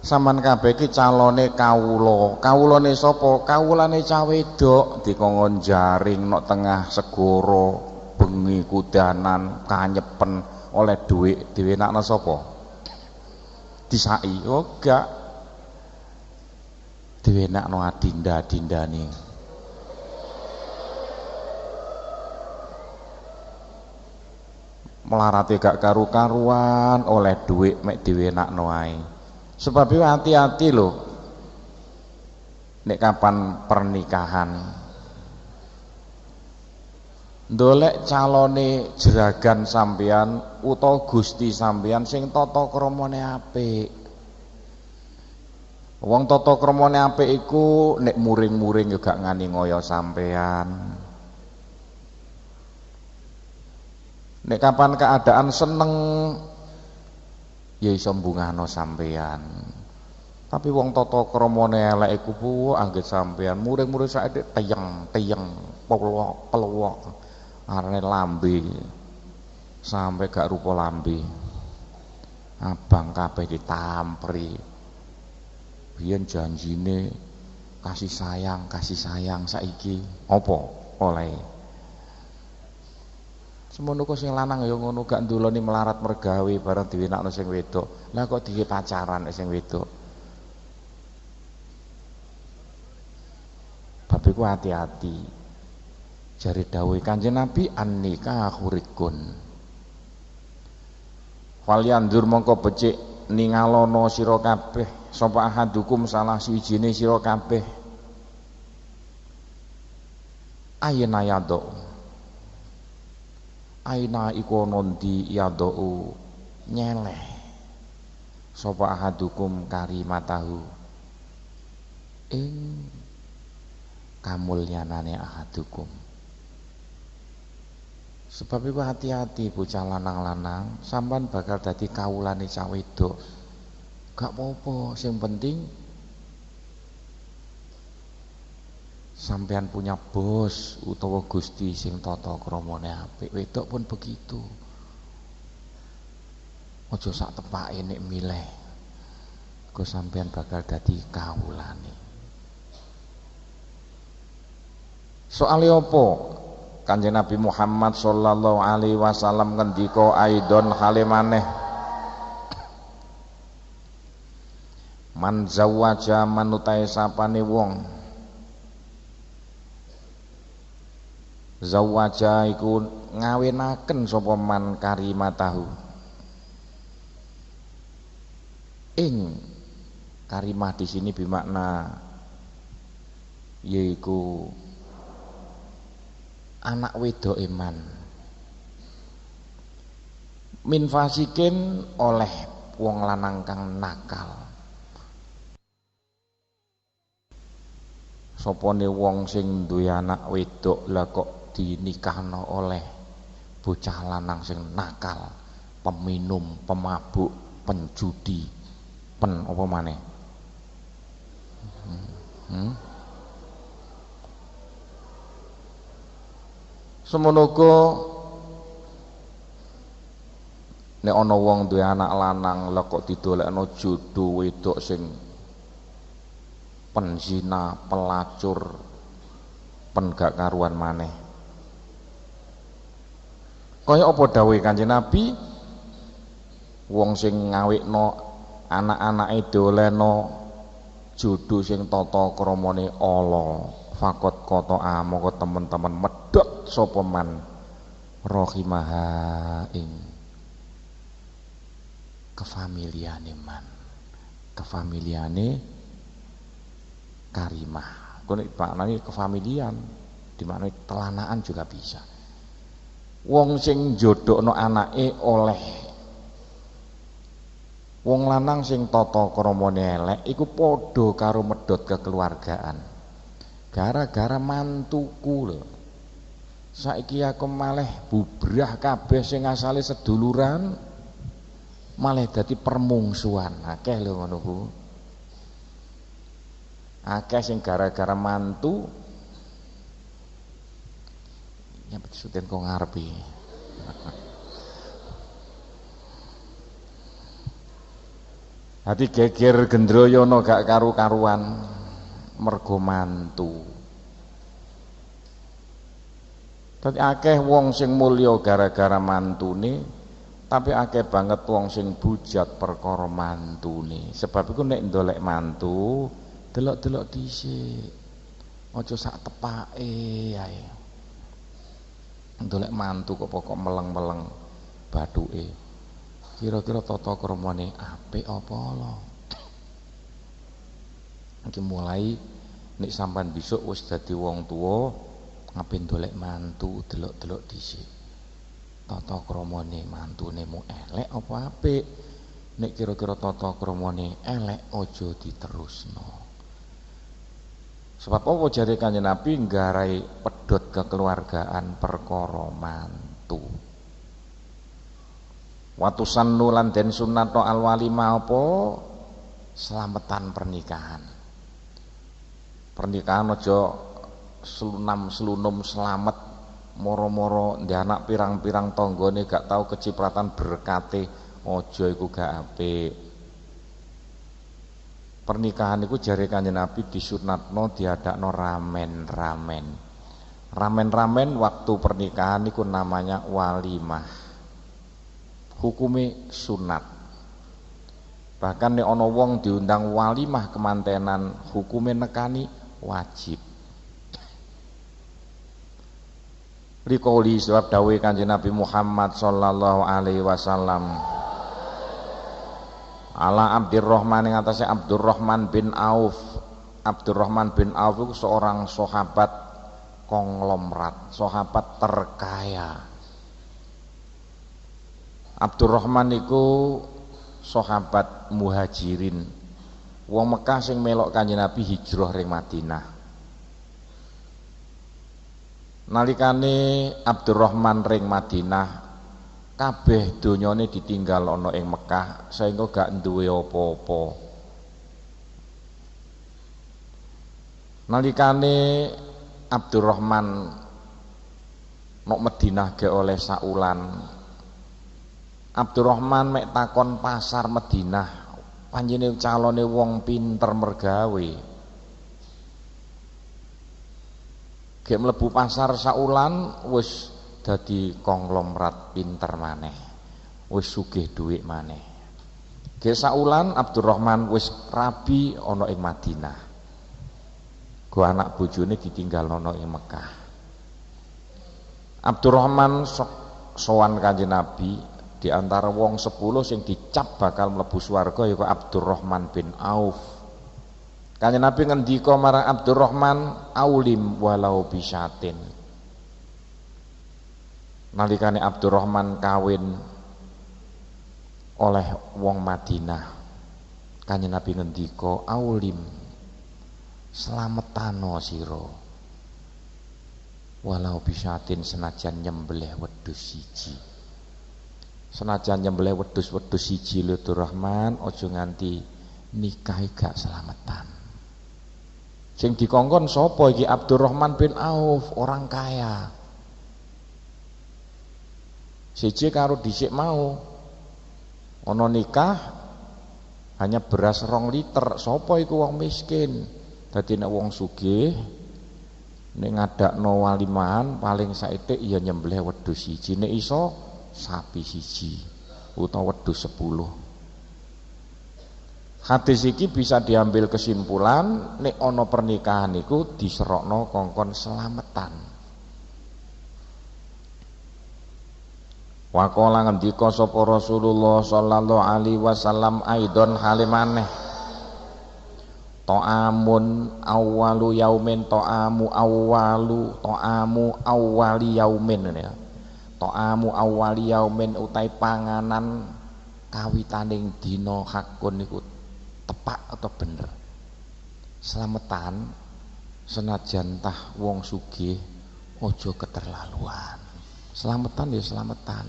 Sampean kabeh iki calone kawula. Kawulane sapa? Kawulane cah wedok dikongkon jaring nok tengah segara, bengi kudanan, kanyepen oleh dhuwit diwenakno sapa? Disai. Oh gak. Diwenakno adinda-adindane. Melarate gak karu-karuan oleh dhuwit mek diwenakno ae. Sebab itu hati-hati loh nek kapan pernikahan ndolek calone jeragan sampean utawa gusti sampean sing tata kramane apik. Wong tata kramane apik iku nek muring-muring yo gak ngani ngoyo sampean. Nek kapan keadaan seneng ya iso mbungahno sampean. Tapi wong tata kramane elek iku bu anggere sampean muring-muring saiki teyeng pelowok arane lambe sampai gak rupa lambe. Abang kabeh ditampri. Biyen janjine kasih sayang saiki apa oleh. Semono kok sing lanang ya ngono gak nduloni melarat mergawe bareng diwenakno sing wedok. Lah kok dhewe pacaran sing wedok. Sebab iku hati-hati. Jari dawuh Kanjeng Nabi an-nikahu rikun. Falyandur mongko becik ningalono sira kabeh sapa ahadukum salah siwijine sira kabeh ayna yado aina iku nondi yado nyeleh sapa ahadukum karimatahu ing kamulyanane ahadukum. Sebab itu hati-hati bocah lanang-lanang, sampean bakal dadi kawulane cah wedok. Gak apa-apa, sing penting sampean punya bos utawa gusti sing tata kramane apik. Wedok pun begitu. Aja sak tepake nek milih. Kok sampean bakal dadi kawulane. Soale apa? Kanjeng Nabi Muhammad sallallahu alaihi wasallam ngendika aidon hale maneh man zawaja manutai sapane wong zawaja iku ngawinaken sapa man karimatahu ing karimah di sini bermakna yaiku anak wedok iman min fasikin oleh wong lanang kang nakal. Sopone wong sing duwe anak wedok lah kok dinikahno oleh bocah lanang sing nakal, peminum, pemabuk, penjudi, apa maneh? Semonogo nek ana wong duwe anak lanang lha kok didolekno jodoh wedok sing penzina, pelacur, gak karuan maneh. Kaya apa dawuhe Kanjeng Nabi? Wong sing ngawikno anak-anake doleno jodoh sing tata kramane ala. Fakot koto moko teman-teman medhot sapa man rahimaha ing kefamiliane man kefamiliane karimah kuwi maknane kefamilian dimaknani telanaan juga bisa. Wong sing njodhokno anake oleh wong lanang sing tata kramane elek iku padha karo medhot kekeluargaan. Gara-gara mantuku lho. Saiki aku malih bubrah kabeh sing asale seduluran malih dadi permungsuhan. Akeh lho ngono ku. Akeh sing gara-gara mantu nyambet suten kok ngarepe. Hati geger gendroyono gak karu-karuan mergo mantu. Tapi akeh wong sing mulya gara-gara mantune, tapi akeh banget wong sing bujat perkara mantune. Sebab iku nek ndolek mantu, delok-delok dhisik. Aja sak tepake ae. Ndolek mantu kok pokok meleng-meleng bathuke. Kira-kira tata kramane apik apa lho. Iki mulai nek sampean besok wis dadi wong tuwa ngapain dolek mantu delok-delok dhisik. Tata kramane mantunemu elek apa apik? Nek kira-kira tata kramane elek aja diterusno. Sebab apa jare Kanjeng Nabi nggarai pedhot kekeluargaan perkara mantu. Watusan nulan den sunnato alwalimah apa? Selamatan pernikahan. Pernikahan aja selunum selamat moro-moro ndek anak pirang-pirang tanggane gak tahu kecipratan berkate aja iku gak apik. Pernikahan iku jare Kanjeng Nabi disunatno diadakno ramen-ramen. Ramen-ramen waktu pernikahan iku namanya walimah. Hukume sunat. Bahkan nek ana wong diundang walimah kemantenan hukume nekani wajib. Rikoli sebab dawuh Kanjeng Nabi Muhammad sallallahu alaihi wasallam ala Abdurrahman yang atasnya Abdurrahman bin Auf. Abdurrahman bin Auf itu seorang sahabat konglomerat, sahabat terkaya. Abdurrahman itu sahabat muhajirin, wong Mekah sing melok Kanjeng Nabi hijrah ring Madinah. Nalikane Abdurrahman ring Madinah, kabeh donyane ditinggal ana ing Mekah sehingga gak duwe apa-apa. Nalikane Abdurrahman nok Madinah ge oleh saulan, Abdurrahman mek takon pasar Madinah, panjene calone wong pinter mergawe. Gek mlebu pasar saulan wis dadi konglomerat pinter maneh, wis sugih dhuwit maneh. Gek saulan Abdurrahman wis rabi ana ing Madinah. Go anak bojone ditinggal ana ing Mekah. Abdurrahman sowan Kanjeng Nabi, di antara wong 10 sing dicap bakal mlebu swarga yaiku Abdurrahman bin Auf. Kanjeng Nabi ngendika marang Abdurrahman, aulim walau bisyatin. Nalikane Abdurrahman kawin oleh wong Madinah, Kanjeng Nabi ngendika, aulim slametano sira walau bisyatin, senajan nyembelih wedhus siji. Senajan nyembelih wedhus siji lho Abdurrahman, aja nganti nikah gak slametan. Sing dikongkon sapa iki? Abdurrahman bin Auf, orang kaya. Siji karo dhisik mau ana nikah hanya beras 2 liter, sapa iku wong miskin. Dadi nek wong sugih nek ngadakno walimahan paling saithik ya nyembelih wedhus siji, nek iso sapi siji utawa wedhus 10. Hadis iki bisa diambil kesimpulan nek ana pernikahan iku diserokno kongkon selametan. Waqala ngendika sapa Rasulullah sallallahu alaihi wasallam aidon halimaneh, ta'amun awwalu yaumin ta'amu awwali yaumin ya. Ta'amu awwali yaumin utai panganan kawitaning dina hakun niku tepak atau bener. Slametan senajan tah wong sugih aja keterlaluan. Slametan ya slametan,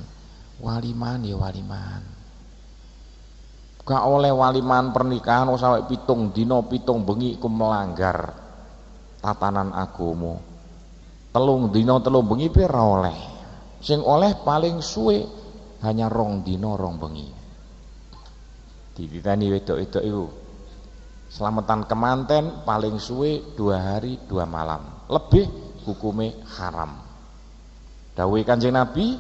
waliman ya waliman. Gak oleh waliman pernikahan sampai 7 dina 7 bengi iku melanggar tatanan agama. 3 dina 3 bengi pi ora oleh. Sing oleh paling suwe hanya 2 dina 2 bengi. Dititani wedok-wedok itu selamatan kemanten paling suwe 2 hari 2 malam, lebih hukume haram. Dawuh Kanjeng Nabi,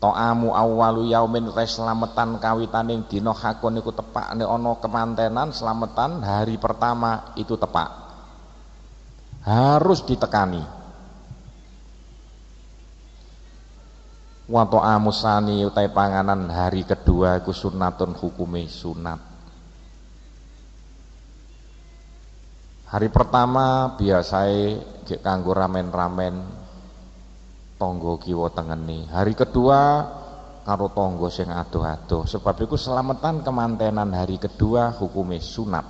ta'amu awwalu yaumin selamatan kawitaning dina hakun iku tepak nek ana kemantenan, selamatan hari pertama itu tepak, harus ditekani. Wa ta'amu sani utai panganan hari kedua iku sunnatun, hukume sunat. Hari pertama biasae gek kanggo ramen-ramen tangga kiwa tengene. Hari kedua karo tangga sing adoh-adoh. Sebab iku selametan kemantenan hari kedua hukume sunat.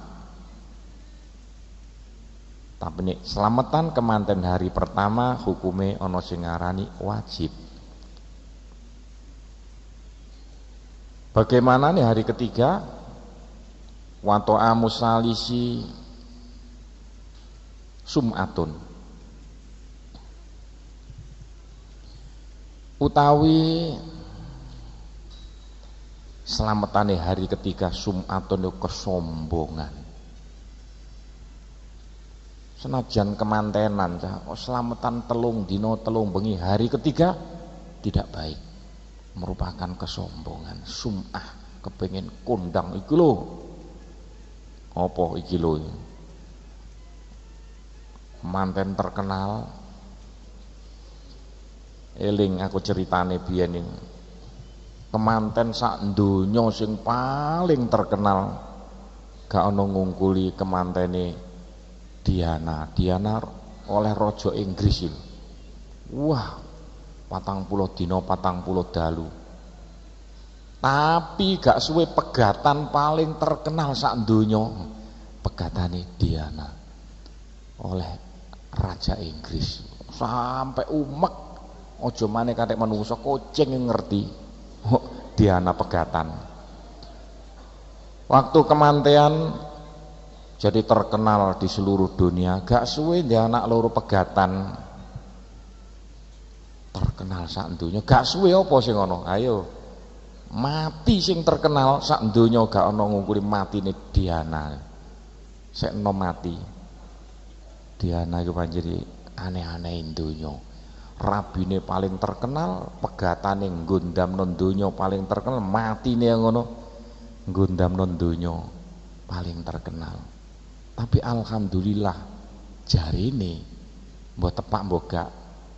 Tapi nek selametan kemanten hari pertama hukume ana sing ngarani wajib. Bagaimana nih hari ketiga? Wa ta'amu salisi sum'atun, utawi selametane hari ketiga sum'atun itu kesombongan. Senajan kemantenan selametan 3 dina 3 bengi, hari ketiga tidak baik, merupakan kesombongan, sum'ah, kepengin kondang iki lho. Apa iki lho? Manten terkenal Eling aku ceritane biyen iki. Kemanten sak donya sing paling terkenal gak ana ngungkuli kemantene Diana. Diana oleh raja Inggris iki. Wah, 40 dina 40 dalu. Tapi gak suwe pegatan paling terkenal sak donya pegatane Diana oleh raja Inggris. Sampai umek aja maneh kathek manungsa kucing yang ngerti. Diana pegatan. Waktu kemantean jadi terkenal di seluruh dunia. Gak suwe dia anak loro pegatan terkenal sak donya. Gak suwe apa sing ngono? Ayo. Mati sing terkenal sak donya gak ana ngungkuli matine Diana. Sekno mati. Diana iku panjeri aneh-aneh donya. Rabine paling terkenal, pegatane nggondamno donya paling terkenal, matine ngono nggondamno donya paling terkenal. Tapi alhamdulillah jarine mbok tepak mbok gak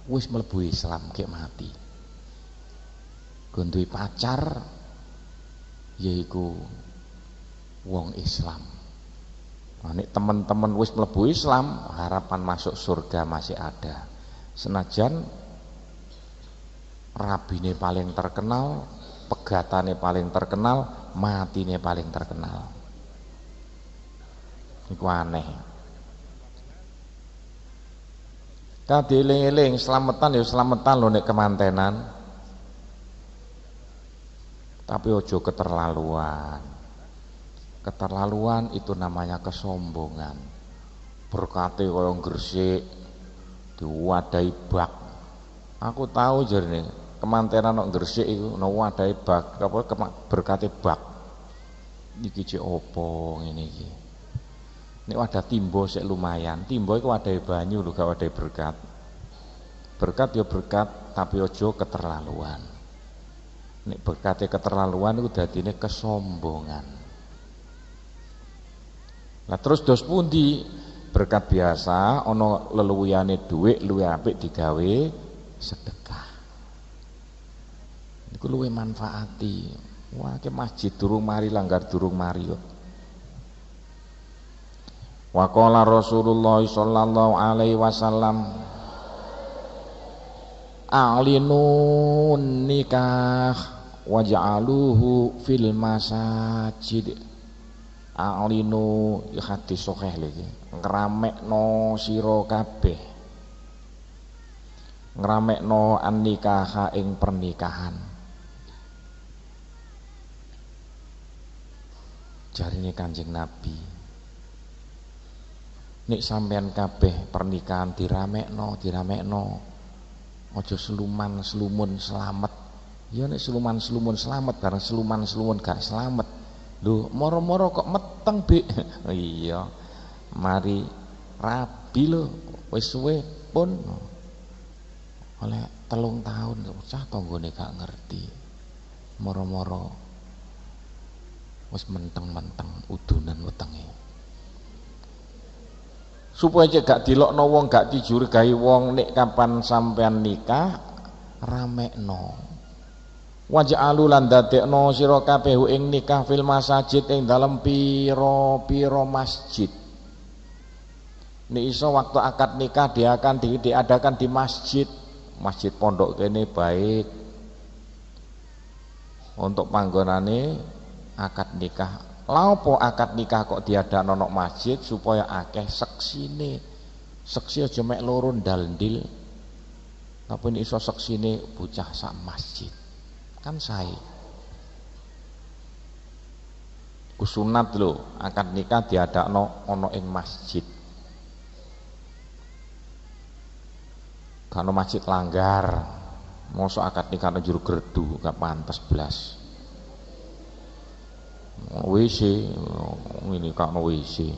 wis mlebu Islam kek mati. Gonduwe pacar yaiku wong Islam. Nah, nek teman-teman wis mlebu Islam, harapan masuk surga masih ada. Senajan rabine paling terkenal, pegatane paling terkenal, matine paling terkenal. Iku aneh. Kadieling-eling slametan ya slametan lho nek kemantenan. Tapi ojo keterlaluan. Keterlaluan itu namanya kesombongan. Berkate kaya Gresik diwadahi bak. Aku tahu jarene kemantenan nang Gresik iku ana wadahi bak, apa berkate bak. Iki cek opo ngene iki. Nek wadah timbo sik lumayan. Timbo iku wadahi banyu lho, gak wadahi berkat. Berkat ya berkat, tapi ojo keterlaluan. Nek berkate keterlaluan iku dadine kesombongan. Lah terus dos pundi? Berkat biasa ana leluwihane dhuwit luwih apik digawe sedekah. Niku luwih manfaati. Wah, ke masjid durung mari langgar durung mari kok. Wa qala Rasulullah sallallahu alaihi wasallam a'linun nikah waj'aluhu fil masajid. A'linu hadis sahih lagi. Ngramekno sira kabeh. Ngramekno an-nikah ing pernikahan. Jarine Kanjeng Nabi. Nek sampean kabeh pernikahan diramekno. Aja seluman-selumun selamat. Ya nek seluman-selumun selamat karena seluman-selumun gak selamat. Lho, moro-moro kok meteng, Bik. Iya. Mari rabi lho, wis suwe pun. Oleh 3 tahun cah tanggane gak ngerti. Moro-moro wis menteng-menteng udunan wetenge. Supaya gak dilokno wong, gak dijurigai wong nek kapan sampean nikah ramekno. Waj'alu lan dadekno sira kabeh ing nikah fil masajid ing dalem pira-pira masjid. Nek iso waktu akad nikah dia akan diadakan di masjid. Masjid pondok kene baik. Untuk panggonane akad nikah. Lha opo akad nikah kok diadakno nang masjid supaya akeh seksine. Seksi aja mek loro ndal-ndil. Tapi nek iso seksine bocah sak masjid. Kan sae. Ku sunat lho, akad nikah diadakno ana ing masjid. Kan masjid langgar. Mosok akad nikah nang jero gerdu gak pantes blas. WC ini kak WC.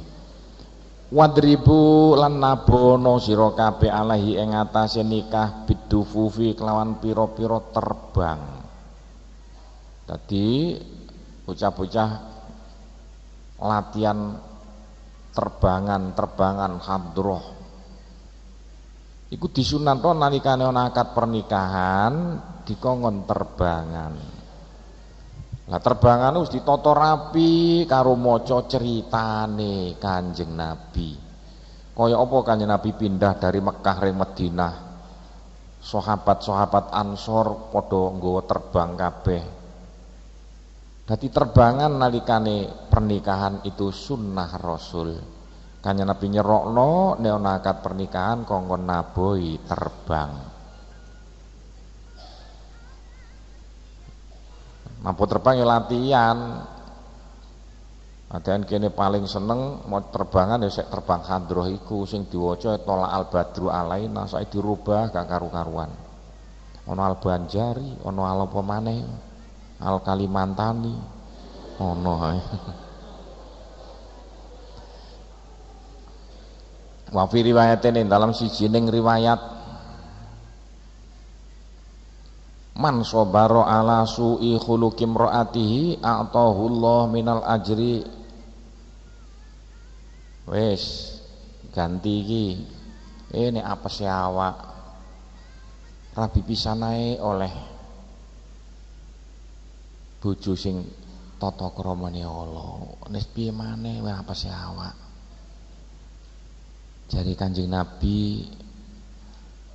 Wadribu lan nabono sira kabeh alahi ing atase nikah bidufufi kelawan pira-pira terbang. Tadi bocah-bocah latihan terbangan hadroh Iku disunnato nalikane ana akad pernikahan dikongkon terbangan. Lah terbangan wis ditata rapi karo maca ceritane Kanjeng Nabi. Kaya apa Kanjeng Nabi pindah dari Mekah ring Madinah. Sahabat-sahabat Ansor padha nggawa terbang kabeh. Dadi terbangan nalikane pernikahan itu sunnah Rasul. Kanjeng Nabi nyerokno nek ana akad pernikahan kongkon nabohi terbang. Mampu terbang ya latihan. Adan kene paling seneng mau terbangan ya sek terbang handroh iku sing diwaca Tola Al Badru Alaina saiki dirubah gak karu-karuan. Ana Al Banjari, ana Al apa maneh? Al Kalimantani. Ono ae. Wa fi riwayatin dalam sijining riwayat man sabara ala su'i khuluqi imraatihi a'tahu Allah minal ajri. Wes ganti iki ini apa sih awak rabi pisanae oleh bojo sing tata kramane Allah. Nis piye maneh wae apa sih awak. Jari Kanjeng Nabi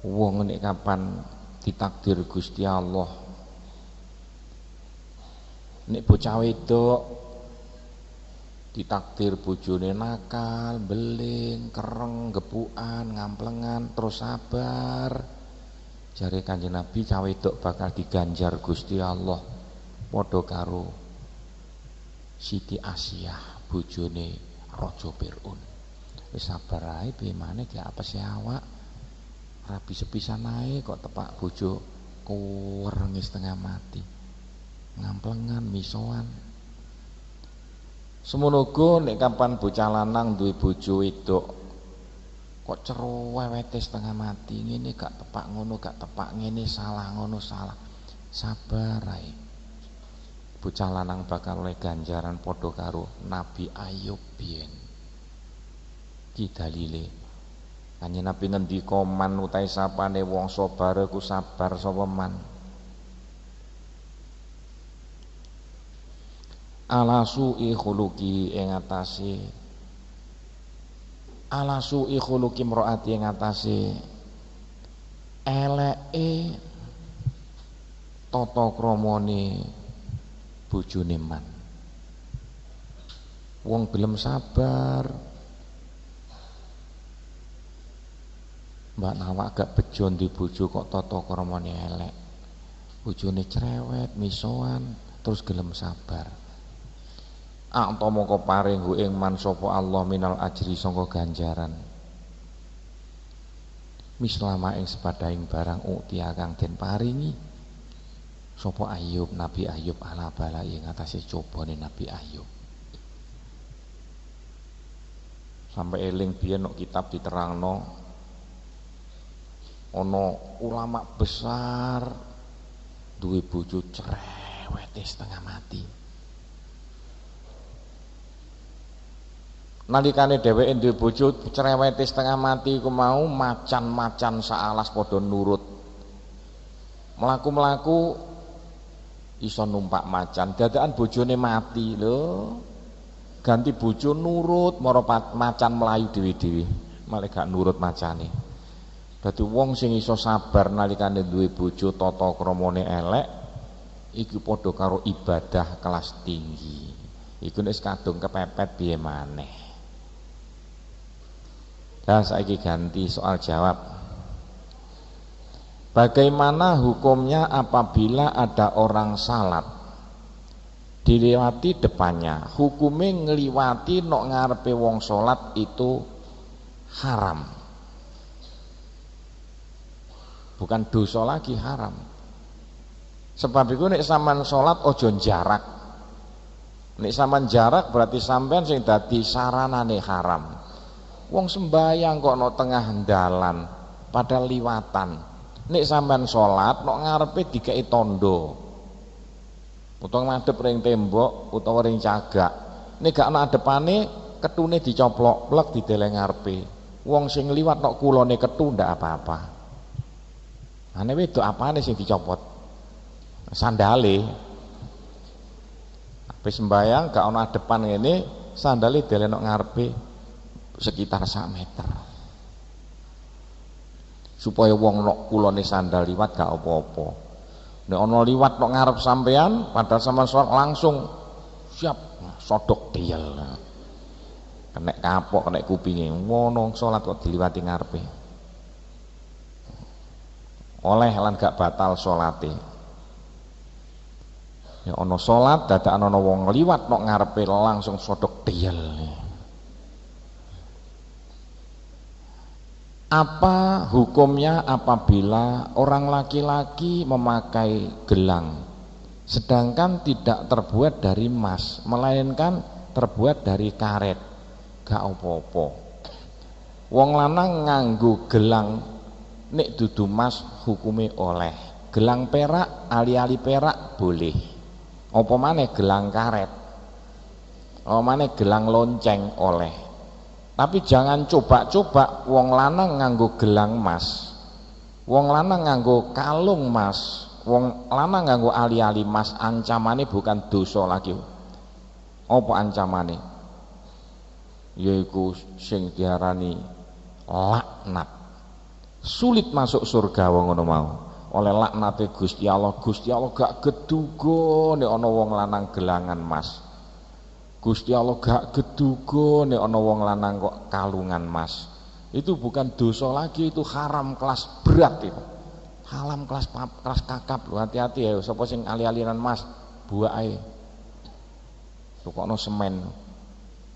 wong nek kapan ditakdir Gusti Allah nek bocah wedok ditakdir bojone nakal, beling, kereng, gepukan, ngamplengan terus sabar. Jari Kanjeng Nabi cah wedok bakal diganjar Gusti Allah padha karo Siti Asiyah bojone Raja Fir'aun. Wis sabar ae piye maneh ki apa sih awak rabi sepisan ae kok tepak bojo kuwereng setengah mati ngamplengan misoan. Semono uga nek kapan bocah lanang duwe bojo wedok kok cerewete setengah mati ngene gak tepak ngono gak tepak ngene salah ngono salah. Sabar ae. Bocah lanang bakal oleh ganjaran padha karo Nabi Ayub biyen. Ki dalile Kanjeng Nabi ngendika man utahe sapane wong sabar ku sabar sapa man ala su'i khuluqi ing atase ala su'i khuluqi imraati ing atase eleke tata kramane bojone man. Wong gelem sabar Mbak Nawak gak bejo di bojo kok tata kramane elek. Bojone cerewet, misoan, terus gelem sabar. A'ta moko paring ing man sapa Allah minal ajri sangka ganjaran. Mislama ing sepadaing barang utia kang den paringi sapa Ayub Nabi Ayub ala bala ing atase cobane Nabi Ayub. Sampai eling biyen nek kitab diterangno ono ulama besar duwe bojo cerewete setengah mati. Nalikane dheweke duwe bojo cerewete setengah mati iku mau macan-macan saalas padha nurut. Mlaku-mlaku iso numpak macan, dadakan bojone mati lho. Ganti bojo nurut, mara macan mlayu dhewe-dhewe, malah gak nurut macane. Dadi wong sing iso sabar nalikane duwe bojo tata kramane elek iku padha karo ibadah kelas tinggi. Iku nek kadung kepepet piye maneh. Dah saiki ganti soal jawab. Bagaimana hukumnya apabila ada orang salat dilewati depannya? Hukumnya ngliwati nok ngarepe wong salat itu haram. Bukan dosa lagi, haram. Sebab itu nek sampean salat aja jarak. Nek sampean jarak berarti sampean sing dadi saranane haram. Wong sembayang kok no tengah dalan padahal liwatan. Nek sampean salat nok ngarepe dikeki tondo. Utawa madhep ring tembok utawa ring cagak. Nek gak ana adepane ketune dicoplok plek dideleng ngarepe. Wong sing liwat tok kulone ketu ndak apa-apa. Ane wedok apane sing dicopot? Sandale. Wis sembayang gak ana depan ngene, sandale delenok ngarepe sekitar 1 meter. Supaya wong nok kulone sandal liwat gak apa-apa. Nek ana liwat nok ngarep sampean padahal sampean sholat langsung siap sodok diel. Kena kapok, kena kupinge. Ngono sholat kok diliwati ngarepe. Oleh lan gak batal sholate. Ya ana salat dadakan ana wong liwat nok ngarepe langsung sodok diel. Apa hukumnya apabila orang laki-laki memakai gelang sedangkan tidak terbuat dari emas melainkan terbuat dari karet? Gak apa-apa. Wong lanang nganggo gelang nek dudu emas hukume oleh. Gelang perak ali-ali perak boleh. Apa maneh gelang karet, apa maneh gelang lonceng oleh. Tapi jangan coba-coba wong lanang nganggo gelang emas, wong lanang nganggo kalung emas, wong lanang nganggo ali-ali emas. Ancamane bukan dosa lagi. Apa ancamane? Yaiku sing diarani laknat. Sulit masuk surga wong ngono mau. Oleh laknate Gusti Allah gak geduga nek ana wong lanang gelangan emas. Gusti Allah gak geduga nek ana wong lanang kok kalungan emas. Itu bukan dosa lagi, itu haram kelas berat itu. Haram kelas kakap lho, hati-hati ya sapa sing ali-alinan emas buak ae. Tukokno semen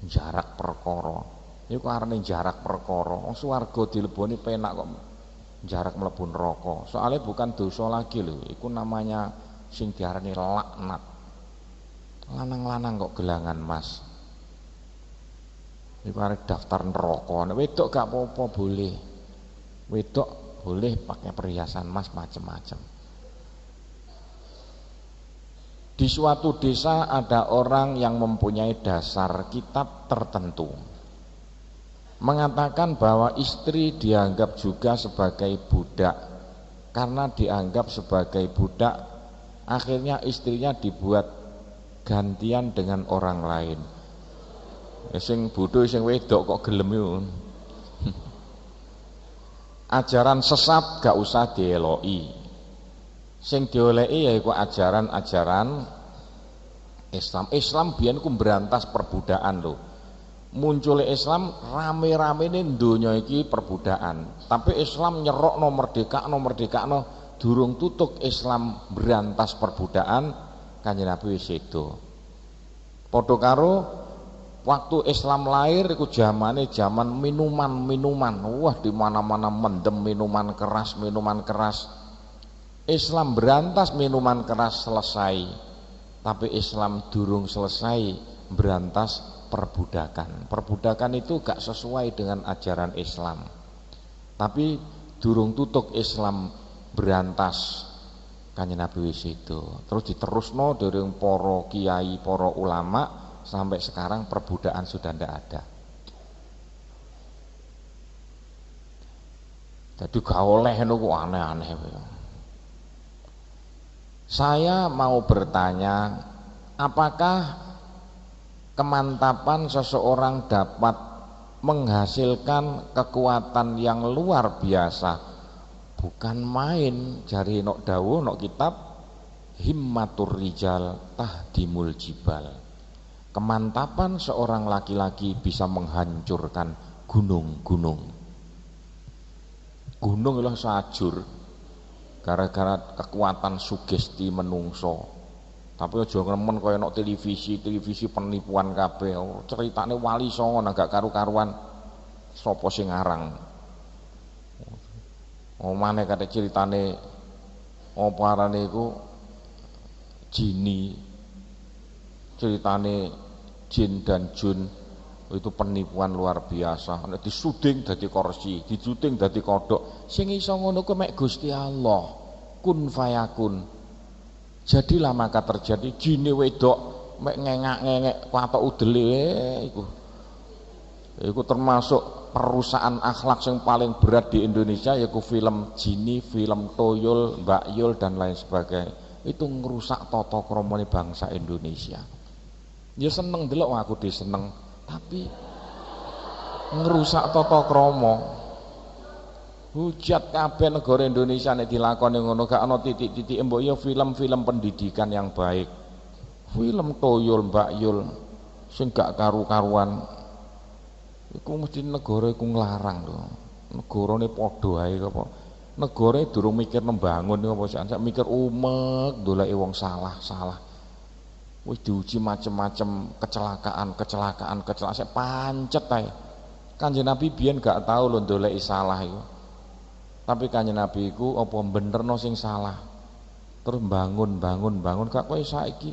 jarak perkara. Iku arane jarak perkara. Wong swarga dileboni penak kok jarak mlebu neraka. Soalnya bukan dosa lagi lho, iku namanya sing diarani laknat. Lanang-lanang kok gelangan emas. Iku arep daftar neraka. Nek wedok gak apa-apa boleh. Wedok boleh pakai perhiasan emas macam-macam. Di suatu desa ada orang yang mempunyai dasar kitab tertentu mengatakan bahwa istri dianggap juga sebagai budak. Karena dianggap sebagai budak, akhirnya istrinya dibuat gantian dengan orang lain. Sing bodho sing wedok kok gelem yo. Ajaran sesat gak usah dieloki. Sing dioleki yaiku ajaran-ajaran Islam. Islam biyen ku berantas perbudakan lho. Muncul Islam rame-rame ini dunia iki perbudakan. Tapi Islam nyerokno merdekakno durung tutuk Islam berantas perbudakan Kanjeng Nabi wis sedo. Padha karo waktu Islam lahir iku zamane zaman minuman. Wah di mana-mana mendem minuman keras. Islam berantas minuman keras selesai. Tapi Islam durung selesai berantas perbudakan. Perbudakan itu gak sesuai dengan ajaran Islam. Tapi durung tutuk Islam berantas Kanjeng Nabi wis itu. Terus diterusno dari para kiai, para ulama sampai sekarang perbudakan sudah ndak ada. Jadi gak oleh niku aneh-aneh. Saya mau bertanya, apakah kemantapan seseorang dapat menghasilkan kekuatan yang luar biasa? Bukan main. Jari nok dawuh nok kitab himmatur rijal tahdimul jibal. Kemantapan seorang laki-laki bisa menghancurkan gunung-gunung. Gunung adalah sajur gara-gara kekuatan sugesti menungso. Tapi aja nemen kaya nok televisi penipuan kabeh. Ceritane Wali Songo gak karu-karuan. Sapa sing ngarang? Omane kate ceritane apa arane iku jini. Ceritane jin dan jun itu penipuan luar biasa. Nek disuding dadi korsi, disuting dadi kodhok. Sing iso ngono kuwi mek Gusti Allah. Kun fayakun. Jadilah maka terjadi. Jine wedok mek ngengak-ngengek patok udele iku. Iku termasuk perusahaan akhlak yang paling berat di Indonesia, yaitu film Jini, film Toyol, Mbak Yul dan lain sebagainya. Itu ngerusak tata krama bangsa Indonesia. Ya seneng delok aku diseneng, tapi ngerusak tata krama. Hujat kabeh negara Indonesia nek dilakoni ngono, gak ana titik-titik mbok ya film-film pendidikan yang baik. Film Toyol, Mbak Yul sing gak karu-karuan. Iku mesti negara iku nglarang lho. Negarane padha ae apa. Negara durung mikir nembangun apa sak mikir umek ndoleki wong salah. Wis diuji macem-macem kecelakaan sik pancet ae. Kanjeng Nabi biyen gak tau lho ndoleki salah iku. Tapi Kanjeng Nabi iku apa benerno sing salah. Terus bangun gak koyo saiki.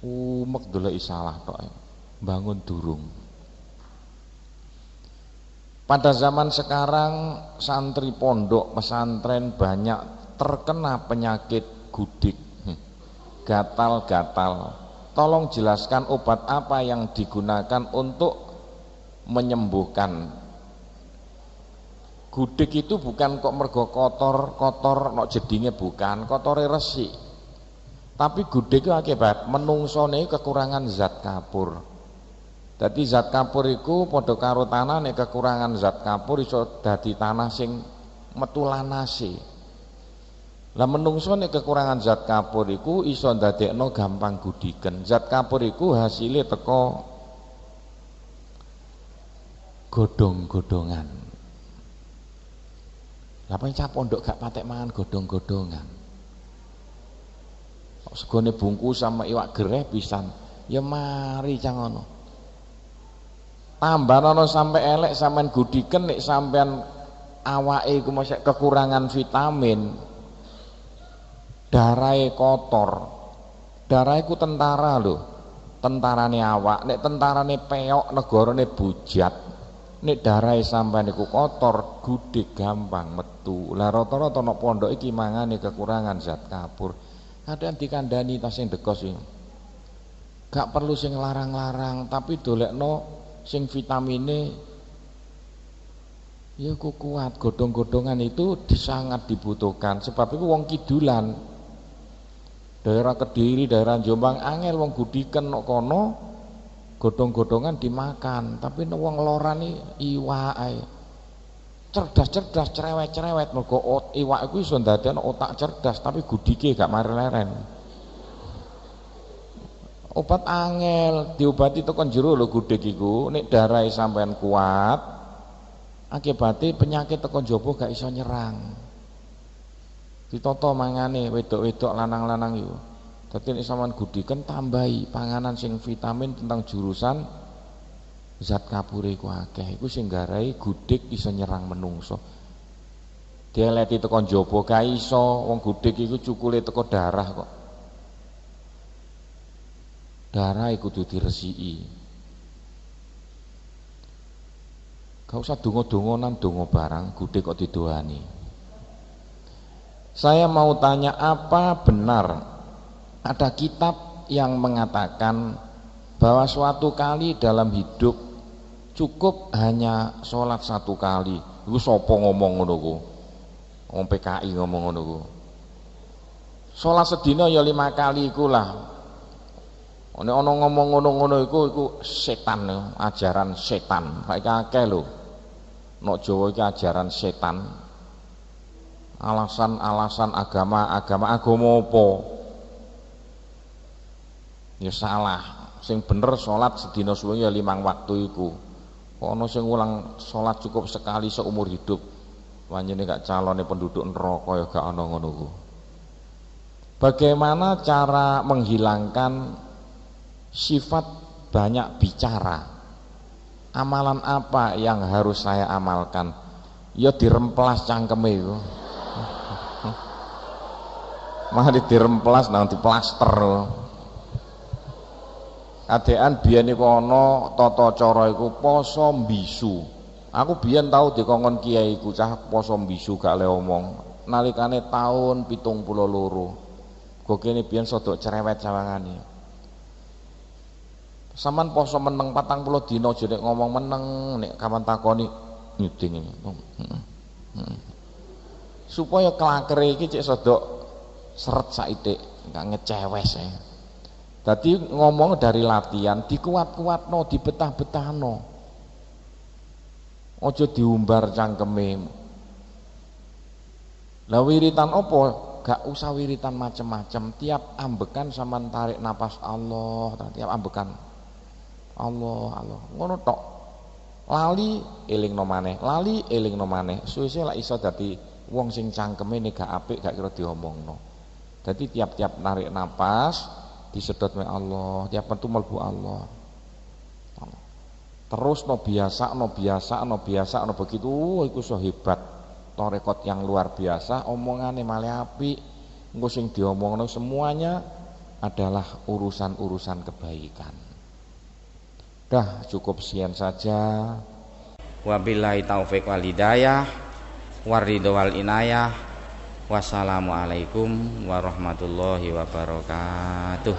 Umek ndoleki salah tok ae. Bangun durung. Pada zaman sekarang santri pondok pesantren banyak terkena penyakit gudik, gatal-gatal. Tolong jelaskan obat apa yang digunakan untuk menyembuhkan. Gudik itu bukan kok mergo kotor nok jedinge bukan, kotore resik. Tapi gudik itu akibat menungsone kekurangan zat kapur. Dadi zat kapur iku padha karo tanah, nek kekurangan zat kapur iso dadi tanah sing metu lanase. Lah menungso nek kekurangan zat kapur iku iso ndadekno gampang gudiken. Zat kapur iku hasilé teko godhong-godhongan. Lah cah pondok gak patek mangan godhong-godhongan. Segone bungkus sama iwak gereh pisan. Ya mari cah ngono. Tambah nono sampai elek sampean gudiken nek sampean awake iku mosok kekurangan vitamin, darahe kotor. Darah iku tentara lho. Tentarane awak, nek tentarane peok negarane bujat. Nek darahe sampean iku kotor, gudik gampang metu. Lah rata-rata nek pondok iki mangane kekurangan zat kapur. Kadang dikandani tas sing dekos iki. Gak perlu sing larang-larang, tapi dolekno sing vitamine ya kok kuat. Godhong-godhongan itu sangat dibutuhkan, sebab itu wong kidulan daerah Kediri, daerah Jombang angel wong gudiken nok kono godhong-godhongan dimakan, tapi nek wong lorane iwak ae cerdas cerewet mergo iwak iku iso ndadekno otak cerdas, tapi gudike gak mari-leren. Obat angel diobati tekan jero lho gudik iku, nek darahe sampean kuat akibate penyakit tekan jaba gak iso nyerang. Ditata mangane wedok-wedok lanang-lanang iku. Dadi nek sampean gudiken tambahi panganan sing vitamin tentang jurusan zat kapure iku akeh. Iku sing garai gudik iso nyerang menungso. Dieleti tekan jaba gak iso, wong gudik iku cukule teko darah kok. Darah kudu diresiki. Gak usah donga-dongonan donga barang, gudik kok didoani. Saya mau tanya, apa benar ada kitab yang mengatakan bahwa suatu kali dalam hidup cukup hanya sholat satu kali? Iku sapa ngomong ngono ku? Wong PKI ngomong ngono ku. Sholat sedina ya 5 kali iku lah. Nek ana ngomong ngono-ngono iku setan, ajaran setan. Saiki akeh lho. Nek Jawa iki ajaran setan. Alasan agama apa? Ya salah. Sing bener salat sedina suwe ya 5 waktu iku. Kok ana sing ulang salat cukup sekali seumur hidup. Panjenenge gak calone penduduk neraka ya gak ana ngono ku. Bagaimana cara menghilangkan sifat banyak bicara? Amalan apa yang harus saya amalkan? Ya diremplas cangkeme iku. Mari diremplas nang diplaster. Adekan biyen iku ana tata cara iku poso mbisu. Aku biyen tau dikongkon kiai iku cah poso mbisu gak le omong. Nalikane taun 72. Kok kene biyen sodok cerewet sawangane. Saman poso meneng 40 dina aja nek ngomong meneng, nek kawan takoni nyuding. Supaya kelakere iki cek sodok seret saithik, enggak ngecewes ya. Dadi ngomong dari latihan dikuat-kuatno, dibetah-betahno. Aja diumbar cangkeme. Lah wiritan apa? Gak usah wiritan macem-macem. Tiap ambekan sampean tarik napas Allah, tiap ambekan Allah, Allah. Ngono tok. Lali elingno maneh, lali elingno maneh. Suwe-suwe lak iso dadi wong sing cangkeme nek gak apik gak kira diomongno. Dadi tiap-tiap narik napas disedot me Allah, tiap metu mlebu Allah. Terus no biasa begitu iku so hebat. Torekot yang luar biasa, omongane malah apik. Engko sing diomongno semuanya adalah urusan-urusan kebaikan. Dah cukup sekian saja. Wabillahi taufik wal hidayah, waridho wal inayah. Wassalamualaikum warahmatullahi wabarakatuh.